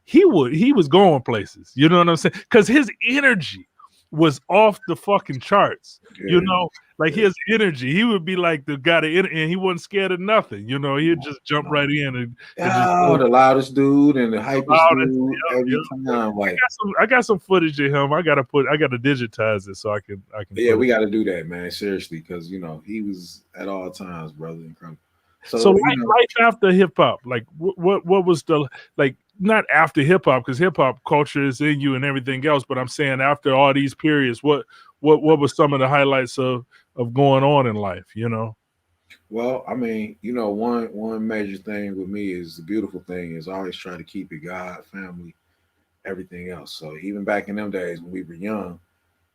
he was going places. You know what I'm saying? Because his energy was off the fucking charts. You know, like his energy, he would be like the guy and he wasn't scared of nothing. You know, he'd just jump right in and the loudest dude and the hypest dude every time. Like I got some footage of him. I gotta digitize it so I can. Yeah, we got to do that, man. Seriously, because he was at all times, brother, incredible. So life after hip hop, like what was the like? Not after hip hop, because hip hop culture is in you and everything else. But I'm saying after all these periods, what was some of the highlights of going on in life? You know. Well, I mean, one major thing with me is the beautiful thing is I always try to keep it God, family, everything else. So even back in them days when we were young,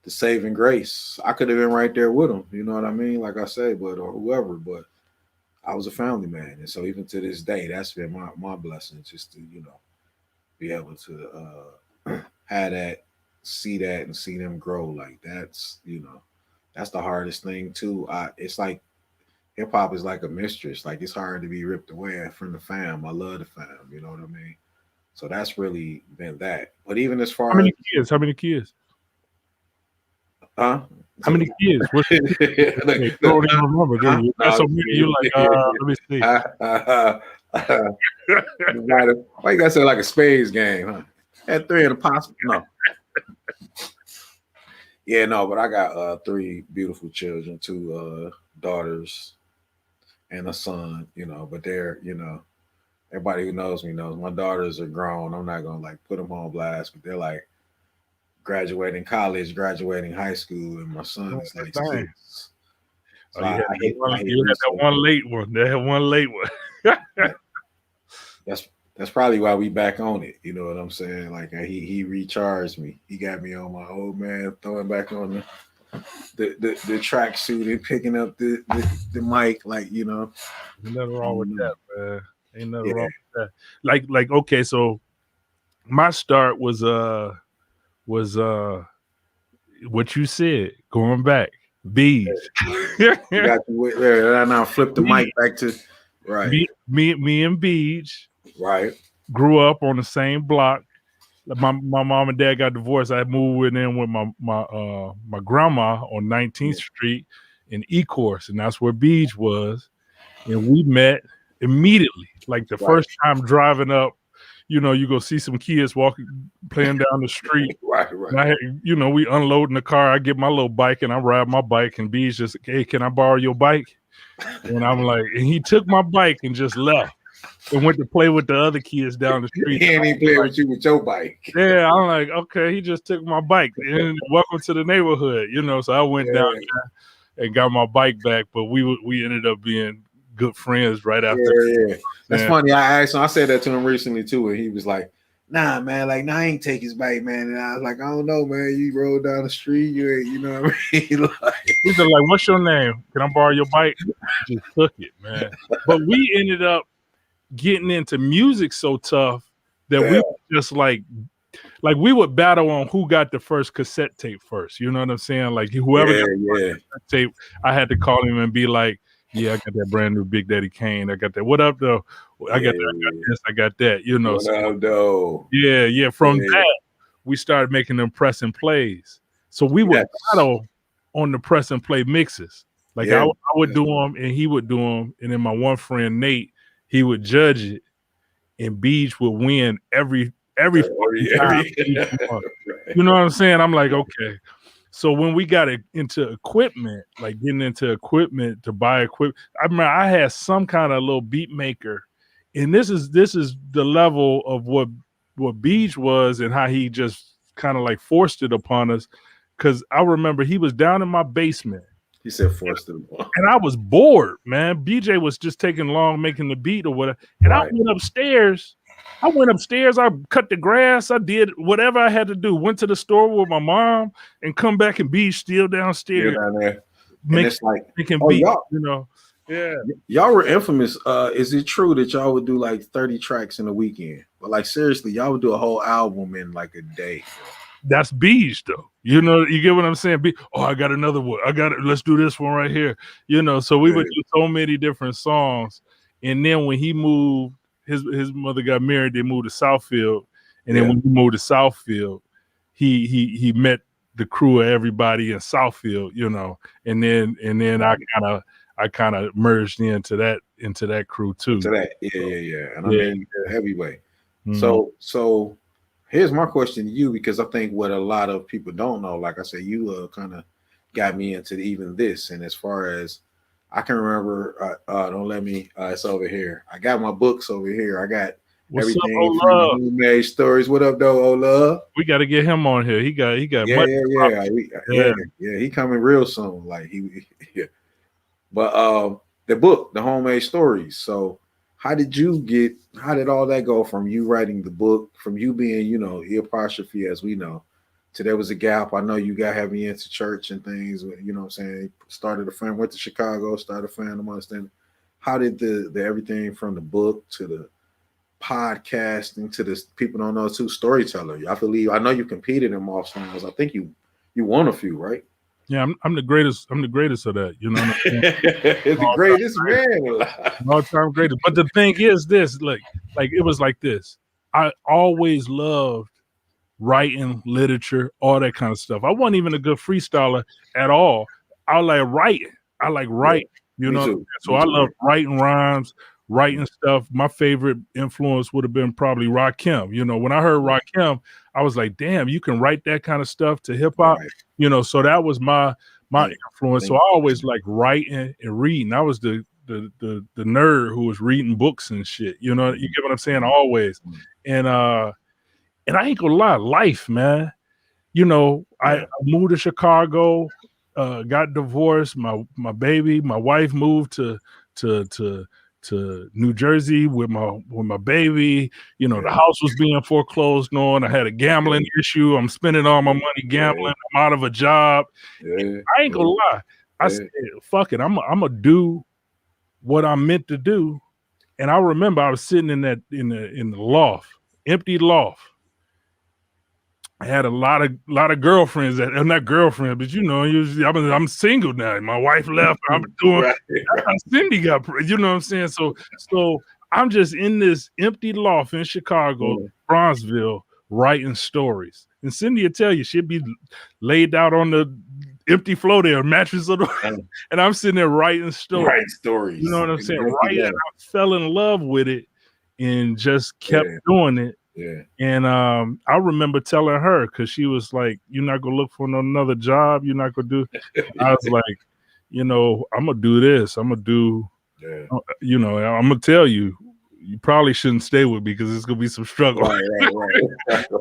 the saving grace, I could have been right there with them. You know what I mean? Like I say, or whoever, but I was a family man, and so even to this day, that's been my blessing, just to be able to have that, see that, and see them grow. Like that's the hardest thing too. It's like hip hop is like a mistress. Like it's hard to be ripped away from the fam. I love the fam. You know what I mean? So that's really been that. But even as far how many kids? Huh? How many kids? What? You don't even remember, do you? That's so many. You like? Let me see. Why you gotta say like a spades game? Huh? Had 3 in the possible. No. Yeah, no, but I got 3 beautiful children, 2 daughters and a son. But they're everybody who knows me knows my daughters are grown. I'm not gonna like put them on blast, but they're like graduating college, graduating high school, and my son is like 6. So you had that one late one. They had one late one. That's probably why we back on it. You know what I'm saying? Like he recharged me. He got me on my old man, throwing back on the track suit and picking up the mic. Like Ain't nothing wrong with that, man. Ain't nothing wrong with that. Like okay, so my start was what you said, going back. Beej. You got to there. Now flip the mic back to right. Me and Beej right grew up on the same block. My mom and dad got divorced. I moved in with my grandma on 19th Street in Ecorse, and that's where Beej was. And we met immediately, like the first time driving up. You go see some kids playing down the street. Right. And we unloading the car. I get my little bike and I ride my bike, and B's just, hey, can I borrow your bike? And I'm like, and he took my bike and just left and went to play with the other kids down the street. He ain't even play with you with your bike. Yeah, I'm like, okay, he just took my bike. And welcome to the neighborhood, So I went down there and got my bike back, but we ended up being good friends right after. Yeah. That's funny. I asked him, I said that to him recently too, and he was like, nah, man, like, I ain't take his bike, man. And I was like, I don't know, man. You rode down the street, you ain't, you know what I mean? He's like, what's your name? Can I borrow your bike? Just took it, man. But we ended up getting into music so tough that we were just like we would battle on who got the first cassette tape first. You know what I'm saying? Like whoever got the first cassette tape, I had to call him and be like, yeah, I got that brand new Big Daddy Kane. I got that. What up, though? I got this. I got that. What up, though? Yeah. From that, we started making them press and plays. So we would battle on the press and play mixes. Like I would do them, and he would do them, and then my one friend Nate, he would judge it, and Beej would win every time. You know what I'm saying? I'm like, okay. So when we got into equipment, like getting into equipment to buy equipment, I remember I had some kind of little beat maker, and this is the level of what Beej was and how he just kind of like forced it upon us. Because I remember he was down in my basement. He said forced it upon. And I was bored, man. BJ was just taking long making the beat or whatever. And I went upstairs I went upstairs, I cut the grass, I did whatever I had to do. Went to the store with my mom and come back and be still downstairs. Down there. Making, and it's like, making oh, beats, y'all, you know. Yeah. Y'all were infamous. Is it true that y'all would do like 30 tracks in a weekend? But like seriously, y'all would do a whole album in like a day. That's beige though. You know, you get what I'm saying? I got another one. I got it. Let's do this one right here. You know, so we would do so many different songs. And then when he moved, his mother got married, they moved to Southfield. And then when he moved to Southfield, he met the crew of everybody in Southfield, you know, and then I kind of merged into that crew too. To that, yeah. And I mean heavyweight. Mm-hmm. So here's my question to you, because I think what a lot of people don't know, like I said, you kind of got me into even this. And as far as I can remember, don't let me, it's over here. I got my books over here. I got everything from Homemade Stories. What up, though, Ola? We got to get him on here. He got yeah. He coming real soon. Like But the book, the Homemade Stories. So how did all that go from you writing the book, from you being, you know, E apostrophe, as we know, to there was a gap. I know you got heavy into church and things, you know what I'm saying? Started a friend, went to Chicago, started a fan of understanding. How did the everything from the book to the podcasting to the people don't know too, storyteller? I know you competed in Moss Finals. I think you won a few, right? Yeah, I'm the greatest. I'm the greatest of that. You know what I'm saying? The greatest man. All-time greatest. But the thing is this, like it was like this. I always loved writing, literature, all that kind of stuff. I wasn't even a good freestyler at all. I like writing. You know. So I love writing rhymes, writing stuff. My favorite influence would have been probably Rakim. You know, when I heard Rakim, I was like, damn, you can write that kind of stuff to hip hop. Right. You know, so that was my influence. So I always like writing and reading. I was the nerd who was reading books and shit. You know, you get what I'm saying? Always. And I ain't gonna lie, life, man. You know, I moved to Chicago, got divorced. My wife moved to New Jersey with my baby. You know, the house was being foreclosed on. I had a gambling issue. I'm spending all my money gambling. I'm out of a job. I ain't gonna lie. I said, fuck it. I'm gonna do what I'm meant to do. And I remember I was sitting in the loft, empty loft. I had a lot of girlfriends not girlfriends, but you know, usually I'm single now. My wife left. I'm doing that's how Cindy got, you know what I'm saying? So I'm just in this empty loft in Chicago, Bronzeville, writing stories. And Cindy will tell you, she'd be laid out on the empty floor there, mattress on the, and I'm sitting there writing stories. You know what I'm saying? Writing. I fell in love with it and just kept doing it. Yeah. And I remember telling her, because she was like, you're not gonna look for another job, you're not gonna do. I was like, you know, I'm gonna do this. I'm gonna do, you know, I'm gonna tell you, you probably shouldn't stay with me because it's gonna be some struggle. Right.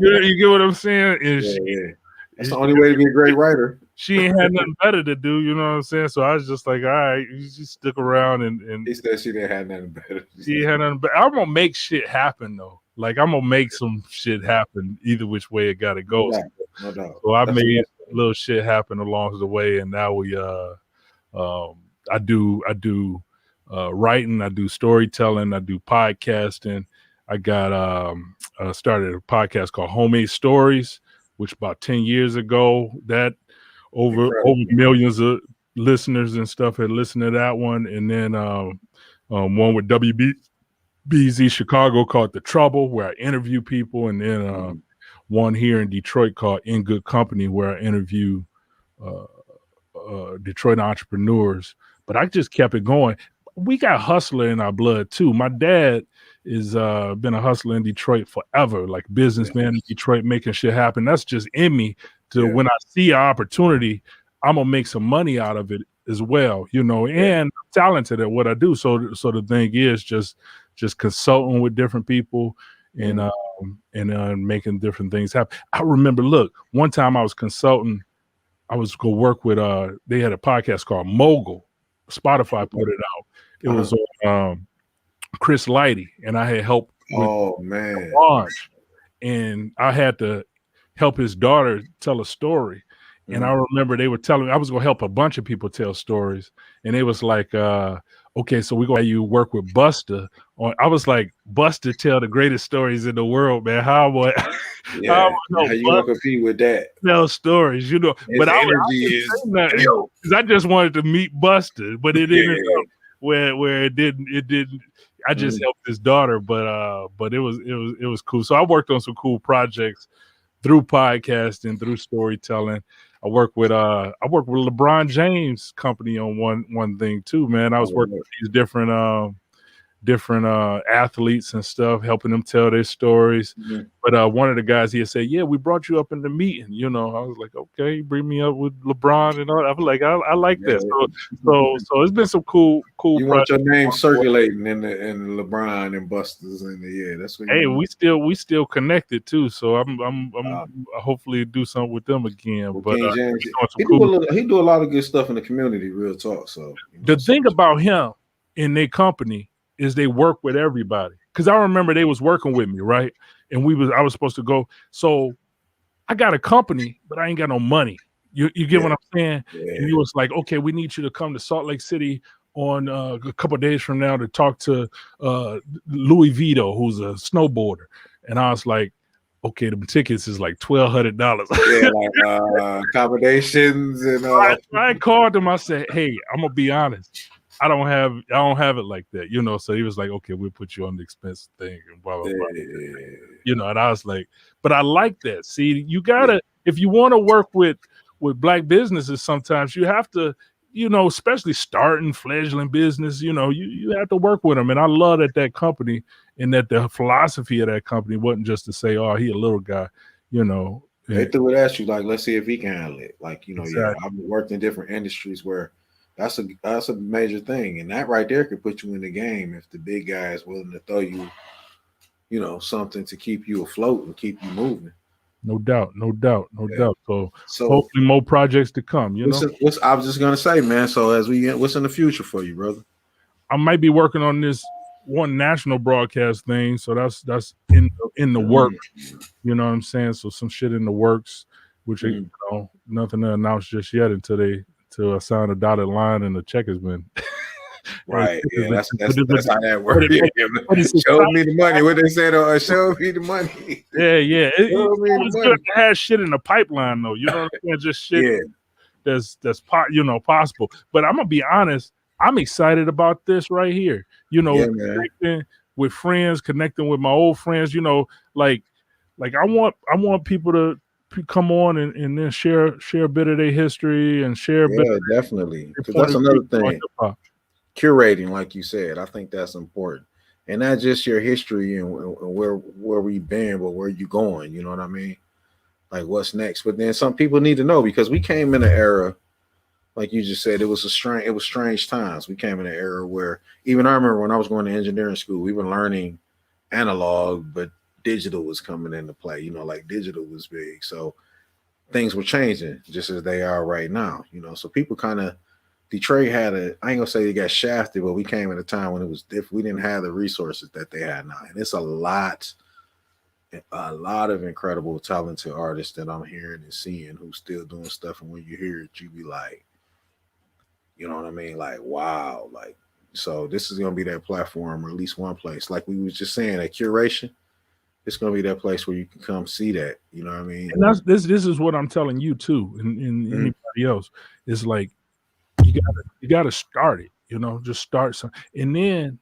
You get what I'm saying? And that's the only way to be a great writer. She ain't had nothing better to do, you know what I'm saying? So I was just like, all right, you just stick around and he said she didn't have nothing better. She had nothing better. I'm gonna make shit happen though. Like I'm gonna make some shit happen either which way it gotta go. No doubt. So I made a little shit happen along the way, and now we I do writing, I do storytelling, I do podcasting. I got started a podcast called Homemade Stories, which about 10 years ago, that over millions of listeners and stuff had listened to that one. And then one with WBZ Chicago called The Trouble, where I interview people. And then one here in Detroit called In Good Company, where I interview Detroit entrepreneurs. But I just kept it going. We got hustler in our blood too. My dad is been a hustler in Detroit forever, like businessman in Detroit, making shit happen. That's just in me to when I see an opportunity, I'm gonna make some money out of it as well, you know, and I'm talented at what I do. So the thing is just consulting with different people and making different things happen. I remember, look, one time I was consulting, I was go work with they had a podcast called Mogul. Spotify put it out. It was Chris Lighty, and I had helped Oh man. Launch, and I had to help his daughter tell a story. And I remember they were telling me I was gonna help a bunch of people tell stories, and they was like, okay, so we're gonna have you work with Buster. I was like, Buster tell the greatest stories in the world, man. How would Yeah, how you gonna compete with that? Tell stories, you know? His but energy is because I just wanted to meet Buster, but it ended up where it didn't. I just helped his daughter, but it was cool. So I worked on some cool projects through podcasting, through storytelling. I work with LeBron James company on one thing too, man. I was working with these different athletes and stuff, helping them tell their stories. But one of the guys, he had said, yeah, we brought you up in the meeting. You know, I was like, okay, bring me up with LeBron and all. I was like, I like that. So it's been some cool. You want your name circulating in LeBron and Busters and that's what. Hey, we still connected too. So I'm hopefully do something with them again. But he do a lot of good stuff in the community. Real talk. So the thing about him in their company is they work with everybody. Because I remember they was working with me, right? And I was supposed to go. So I got a company, but I ain't got no money. You get what I'm saying? Yeah. And he was like, okay, we need you to come to Salt Lake City on a couple of days from now to talk to Louis Vito, who's a snowboarder. And I was like, okay, the tickets is like $1,200. Yeah, like accommodations and. I called him. I said, hey, I'm gonna be honest. I don't have it like that, you know. So he was like, okay, we'll put you on the expense thing and blah blah blah. You know, and I was like, but I like that. See, you gotta if you want to work with black businesses, sometimes you have to, you know, especially starting fledgling business, you know, you have to work with them. And I love that company and that the philosophy of that company wasn't just to say, oh, he a little guy, you know. They threw it at you like, let's see if he can handle it. Like, you know, exactly. I've worked in different industries where that's a major thing, and that right there could put you in the game if the big guy is willing to throw you, you know, something to keep you afloat and keep you moving. No doubt. So hopefully more projects to come. You know, I was just gonna say, man. So what's in the future for you, brother? I might be working on this one national broadcast thing, so that's in the works. You know what I'm saying? So some shit in the works, which you know, nothing to announce just yet until I sign a dotted line and the check has been. Right. Yeah, that's how that works. Show me the money. What they said, show me the money. Yeah. It's good to have shit in the pipeline, though. You know what I'm saying? Just shit that's possible. But I'm gonna be honest. I'm excited about this right here. You know, connecting with friends, connecting with my old friends. You know, like I want people to come on and then share a bit of their history and share a bit. Definitely, because that's another thing. Curating, like you said, I think that's important, and not just your history and where we've been, but where you going. You know what I mean? Like what's next. But then some people need to know, because we came in an era, like you just said, it was strange times. We came in an era where even I remember when I was going to engineering school, we were learning analog, but digital was coming into play. You know, like digital was big, so things were changing just as they are right now. You know, so people kind of. Detroit had I ain't gonna say they got shafted, but we came at a time when it was different. We didn't have the resources that they had now. And it's a lot of incredible, talented artists that I'm hearing and seeing who's still doing stuff. And when you hear it, you be like, you know what I mean? Like, wow. Like, so this is gonna be that platform, or at least one place. Like we was just saying, that curation, it's gonna be that place where you can come see that. You know what I mean? And this is what I'm telling you too, and anybody else. It's like, you gotta start it, you know, just start some, and then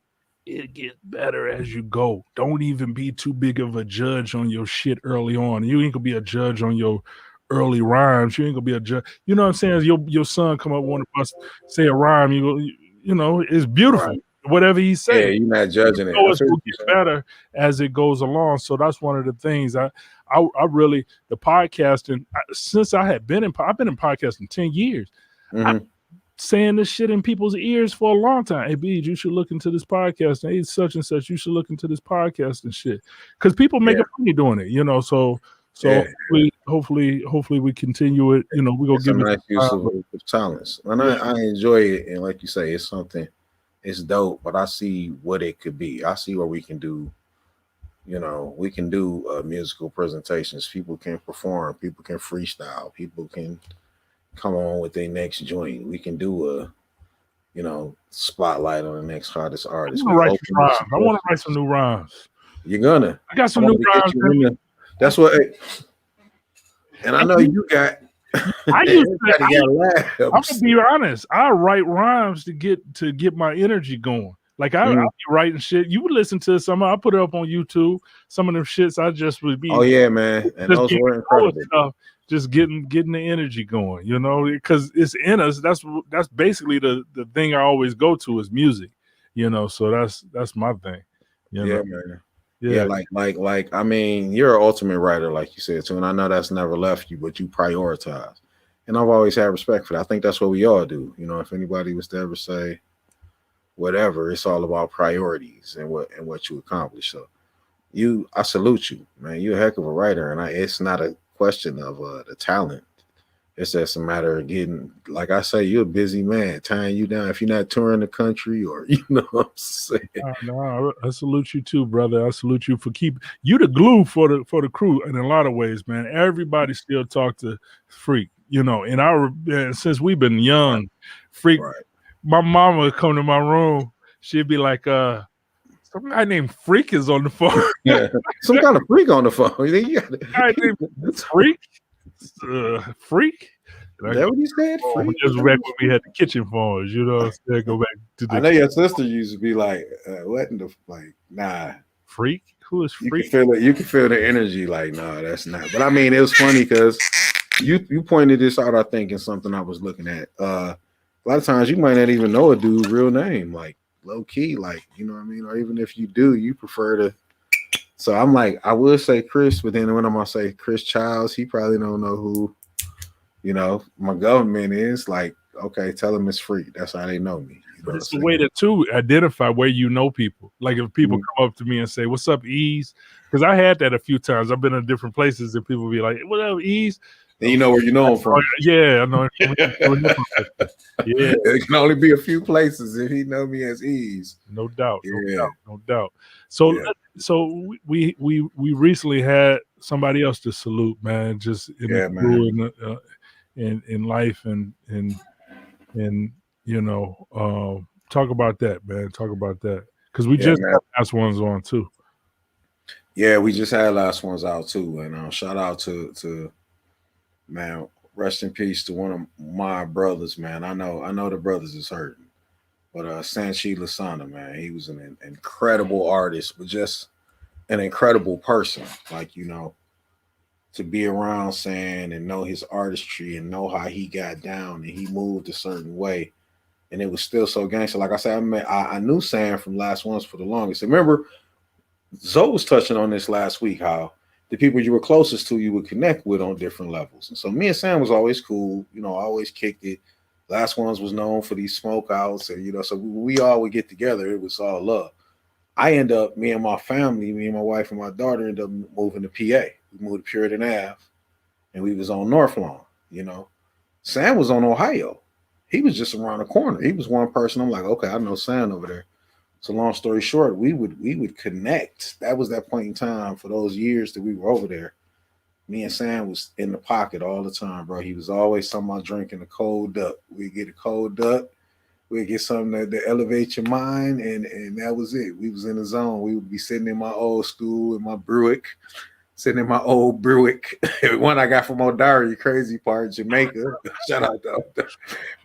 it gets better as you go. Don't even be too big of a judge on your shit early on. You ain't gonna be a judge on your early rhymes. You ain't gonna be a judge. You know what I'm saying? Your son come up one of us say a rhyme, you know, it's beautiful. Right. Whatever he says. Yeah, you're not judging it. It will get better as it goes along. So that's one of the things I really, the podcasting, since I've been in podcasting 10 years. Saying this shit in people's ears for a long time. Hey, Beej, you should look into this podcast. And hey, such and such, you should look into this podcast and shit. Because people make money doing it, you know. So hopefully we continue it. You know, we're gonna give it nice use of talents. And I enjoy it. And like you say, it's something, it's dope, but I see what it could be. I see what we can do You know, we can do musical presentations. People can perform. People can freestyle. People can come on with their next joint. We can do a, you know, spotlight on the next hottest I artist. want We to can write open some with rhymes. some I want to write questions. some new rhymes. You're gonna. I got I some new want to get rhymes. you in there. That's what. And I know you got. I used Everybody to. got I'm labs. gonna be honest. I write rhymes to get my energy going. Like I'll be writing shit. You would listen to some. I put it up on YouTube. Some of them shits I just would be. Oh yeah, man, and Just those being were incredible. stuff, just getting the energy going. You know, because it's in us. That's basically the thing I always go to is music. You know, so that's my thing. You Yeah, know? man. Yeah. Like. I mean, you're an ultimate writer, like you said too, and I know that's never left you, but you prioritize. And I've always had respect for that. I think that's what we all do. You know, if anybody was to ever say whatever, it's all about priorities and what you accomplish. So I salute you, man. You're a heck of a writer, and it's not a question of the talent. It's just a matter of getting, like I say, you're a busy man, tying you down. If you're not touring the country, or you know what I'm saying. No, I salute you too, brother. I salute you for you the glue for the crew in a lot of ways, man. Everybody still talk to Freak, you know. And since we've been young, Freak. Right. My mama would come to my room. She'd be like, some guy named Freak is on the phone. Yeah, some kind of freak on the phone. You got guy named Freak. Freak. Is that what you said? Freak? Just back when we had the kitchen phones, you know. So go back to the. I know your sister used to be like, "What in the nah." Freak? Who is Freak? You can feel it. You can feel the energy. Like, no, that's not. But I mean, it was funny because you pointed this out. I think in something I was looking at. A lot of times you might not even know a dude's real name, like low key, like you know what I mean. Or even if you do, you prefer to. So I'm like, I would say Chris, but then when I'm gonna say Chris Childs, he probably don't know who, you know, my government is. Like, okay, tell him it's Freak. That's how they know me. You know, it's a way to identify where you know people. Like if people come up to me and say, "What's up, Ease?" Because I had that a few times. I've been in different places and people be like, "What up, Ease?" And you know where you know him from. Yeah, I know. Yeah, It can only be a few places if he know me as Ease. No doubt. Yeah. No doubt. So we recently had somebody else to salute, man. Just in life and you know, talk about that, man. Talk about that because we just had last ones on too. Yeah, we just had last ones out too, and shout out to man. Rest in peace to one of my brothers, man. I know the brothers is hurting, but Sanchi Lasana, man, he was an incredible artist, but just an incredible person. Like, you know, to be around San and know his artistry and know how he got down and he moved a certain way, and it was still so gangster. Like I said, I knew San from last ones for the longest. Remember, Zoe was touching on this last week, how the people you were closest to, you would connect with on different levels. And so me and Sam was always cool. You know, I always kicked it. Last ones was known for these smoke outs. And, you know, so we all would get together. It was all love. Me and my family, me and my wife and my daughter ended up moving to PA. We moved to Puritan Ave. And we was on North Lawn, you know. Sam was on Ohio. He was just around the corner. He was one person. I'm like, okay, I know Sam over there. So long story short, we would connect. That was that point in time for those years that we were over there. Me and Sam was in the pocket all the time, bro. He was always talking about drinking a cold duck. We'd get a cold duck. We'd get something to elevate your mind, and that was it. We was in the zone. We would be sitting in my old school in my Bruick, sitting in my old Bruick. One I got from O'Dara, crazy part, Jamaica. Shout out to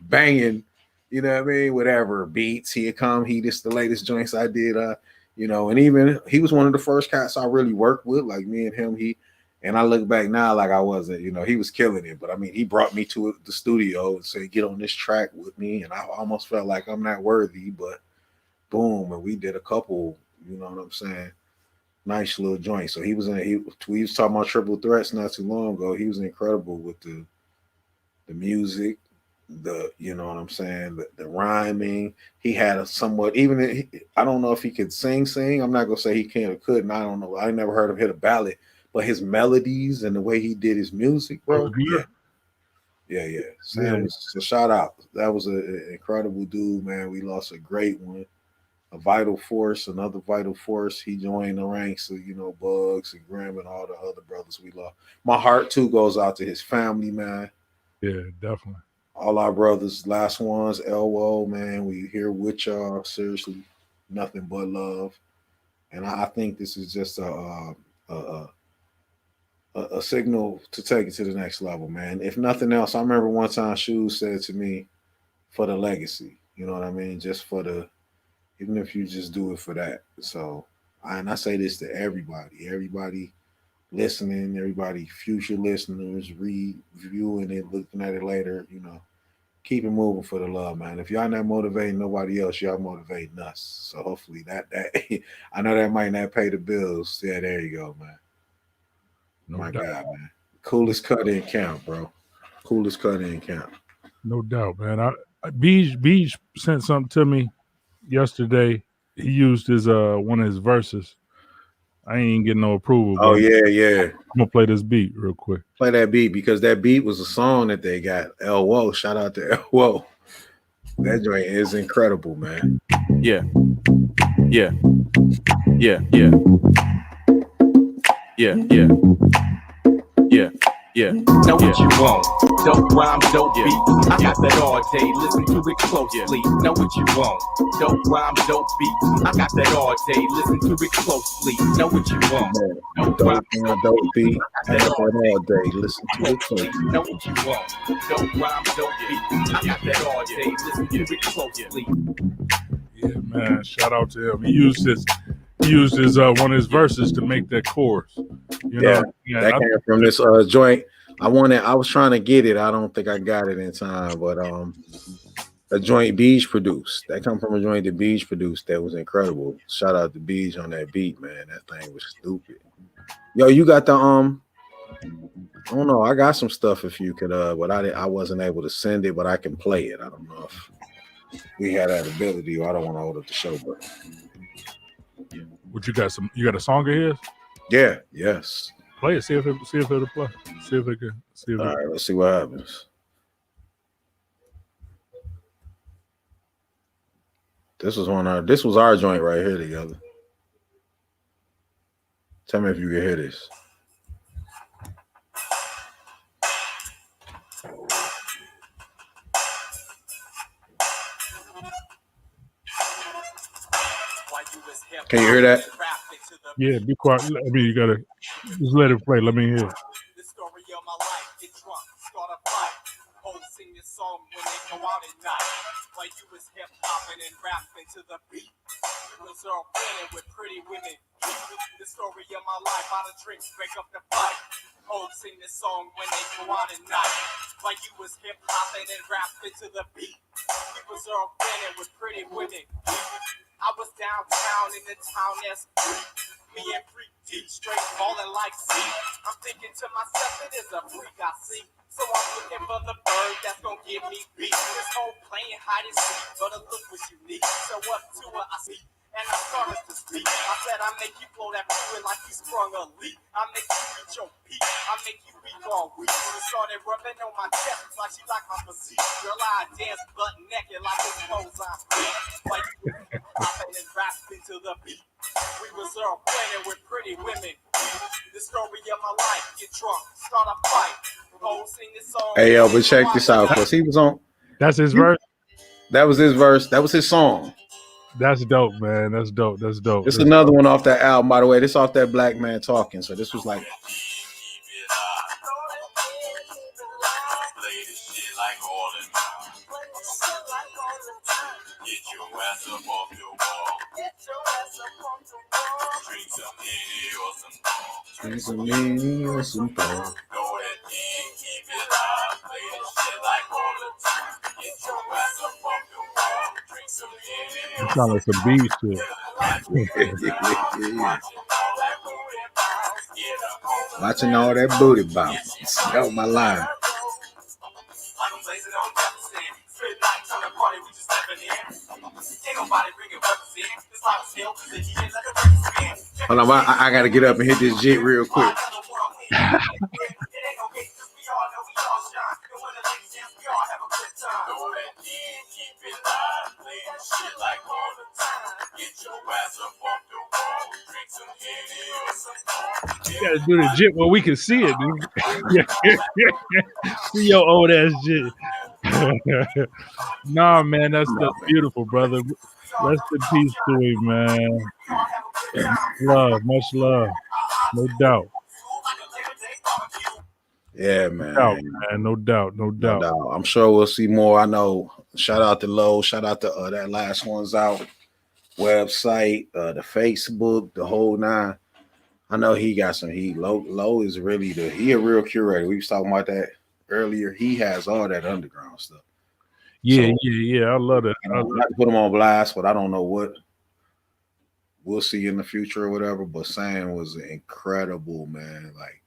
banging. You know what I mean? Whatever beats, he'd come. This the latest joints I did. You know, and even he was one of the first cats I really worked with. Like me and him, and I look back now like I wasn't. You know, he was killing it. But I mean, he brought me to the studio and said, "Get on this track with me." And I almost felt like I'm not worthy, but boom, and we did a couple. You know what I'm saying? Nice little joint. So he was we was talking about triple threats not too long ago. He was incredible with the music. You know what I'm saying, the rhyming. He had a somewhat, even I don't know if he could sing. I'm not gonna say he can or couldn't. I don't know. I never heard him hit a ballad, but his melodies and the way he did his music, bro. Yeah. Sam was a shout out. That was an incredible dude, man. We lost a great one. a vital force, another vital force. He joined the ranks of, Bugs and Grim and all the other brothers we love. My heart too goes out to his family, man. Yeah, definitely. All our brothers, last ones, Elwo, man. We here with y'all. Seriously, nothing but love. And I think this is just a signal to take it to the next level, man. If nothing else, I remember one time Shoes said to me, for the legacy, you know what I mean? Just for even if you just do it for that. So, and I say this to everybody listening, everybody, future listeners, reviewing it, looking at it later, keep it moving for the love, man. If y'all not motivating nobody else, y'all motivating us. So hopefully that I know that might not pay the bills. Yeah, there you go, man. No My doubt. God, man. Coolest cut in camp, bro. Coolest cut in camp. No doubt, man. Beach sent something to me yesterday. He used his one of his verses. I ain't getting no approval. Oh, but yeah. I'm gonna play this beat real quick. Play that beat because that beat was a song that they got. Elwo, shout out to Elwo. That joint is incredible, man. Yeah. Know what you want? Dope rhyme, dope beat. I got that all day. Listen to it closely. Know what you want? Dope rhyme, dope beat. I got that all day. Listen to it closely. Know what you want? Dope rhyme, dope beat. I got that all day. Listen to it closely. Know what you want? Dope rhyme, dope beat. I got that all day. Listen to it closely. Yeah, man. Shout out to him. He used his one of his verses to make that chorus. That came from this joint. I was trying to get it. I don't think I got it in time, but a joint Beach produced. That come from a joint that Beach produced. That was incredible. Shout out to Beach on that beat, man. That thing was stupid. Yo, you got the I don't know. I got some stuff if you could but I wasn't able to send it, but I can play it. I don't know if we had that ability, or I don't want to hold up the show, but what you got? You got a song of his? Yeah, yes. Play it. See if it'll play. See if it can. All right, let's see what happens. This was our joint right here together. Tell me if you can hear this. Can you hear that? Yeah, be quiet. I mean, you gotta just let it play. Let me hear. The story of my life, get drunk, start a fight. Hoes sing this song when they go out at night. While you was hip hopping and rapping to the beat. You was all winning with pretty women. The story of my life, how the drinks break up the fight. Hoes sing this song when they go out at night. While you was hip hopping and rapping to the beat. You was all winning with pretty women. I was downtown in the town that's me and Freak D straight falling like C. I'm thinking to myself, it is a freak I see. So I'm looking for the bird that's gonna give me beat. This whole playing hide and seek, but look what you need. So up to her I see, and I started to speak. I said I make you blow that fluid like you sprung a leak. I make you reach your peak. I make you weak all week. She started rubbing on my chest like she like my physique. Girl, I dance butt naked like this clothes I'm free. Like you popping and rapping to the beat. We was all playing with pretty women. The story of my life, get drunk, start a fight. Oh, sing this song. Hey, yo, but check this out, because he was on. That's his verse? That was his verse. That was his song. That's dope, man. That's dope. That's dope. This is another one off that album, by the way. This off that Black Man Talking. So this was like. Get your ass up off your wall. Get your ass up off the wall. Drink some Henny or some Paul. Drink some Henny or some Paul. Go ahead and keep it live. Play this shit like all the time. Get your ass up off your wall. Drink some Henny or some Paul. It's some beat shit. Watching all that booty bounce. That was my line. Hold on, I gotta get up and hit this jit real quick. You gotta do the jit where we can see it, dude. See your old ass jit. Nah, man, that's beautiful, brother. Rest in peace to him, man. Much love, no doubt. Yeah, man. No doubt. I'm sure we'll see more. I know. Shout out to Lowe. Shout out to that last one's out website, the Facebook, the whole nine. I know he got some heat. Lowe is really he a real curator. We was talking about that earlier. He has all that underground stuff. Yeah. I love it. Not to put him on blast, but I don't know what we'll see in the future or whatever. But Sam was incredible, man. Like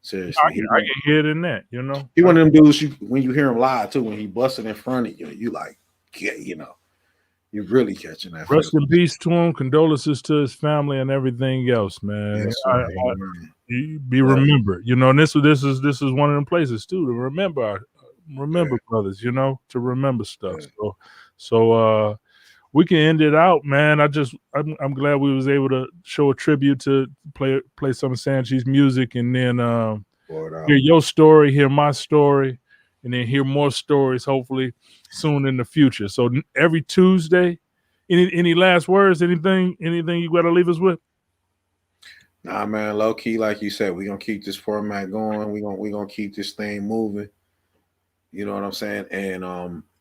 seriously, I can hear it in that. You know, he one of them dudes. When you hear him live too, when he busted in front of you, you like, you're really catching that. Rest in peace to him. Condolences to his family and everything else, man. Yes, be remembered, and this is one of them places too to remember brothers, to remember stuff. Yeah. So we can end it out, man. I'm glad we was able to show a tribute to play some of Sanchi's music, and then hear your story, hear my story, and then hear more stories hopefully soon in the future. So every Tuesday, any last words, anything you got to leave us with? Nah, man, low key, like you said, we're gonna keep this format going. We're gonna keep this thing moving. You know what I'm saying? And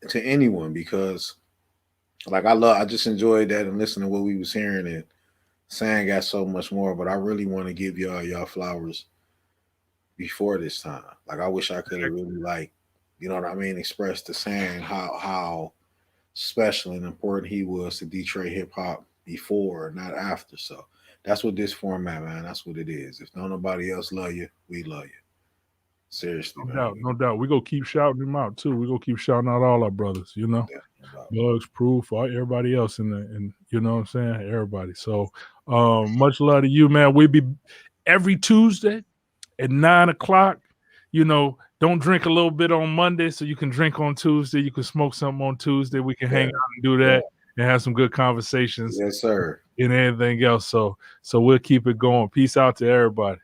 to anyone, because like I just enjoyed that and listening to what we was hearing, and Sam got so much more, but I really want to give y'all flowers before this time. Like I wish I could have really expressed to Sam how special and important he was to Detroit hip hop before, not after. So that's what this format, man. That's what it is. If nobody else love you, we love you. Seriously, no doubt. We gonna keep shouting them out too. We gonna keep shouting out all our brothers, Bugs, Proof, everybody else and you know what I'm saying, everybody. So much love to you, man. We'll be every Tuesday at 9:00. Don't drink a little bit on Monday so you can drink on Tuesday. You can smoke something on Tuesday. We can hang out and do that and have some good conversations. Yes, sir. And anything else. So we'll keep it going. Peace out to everybody.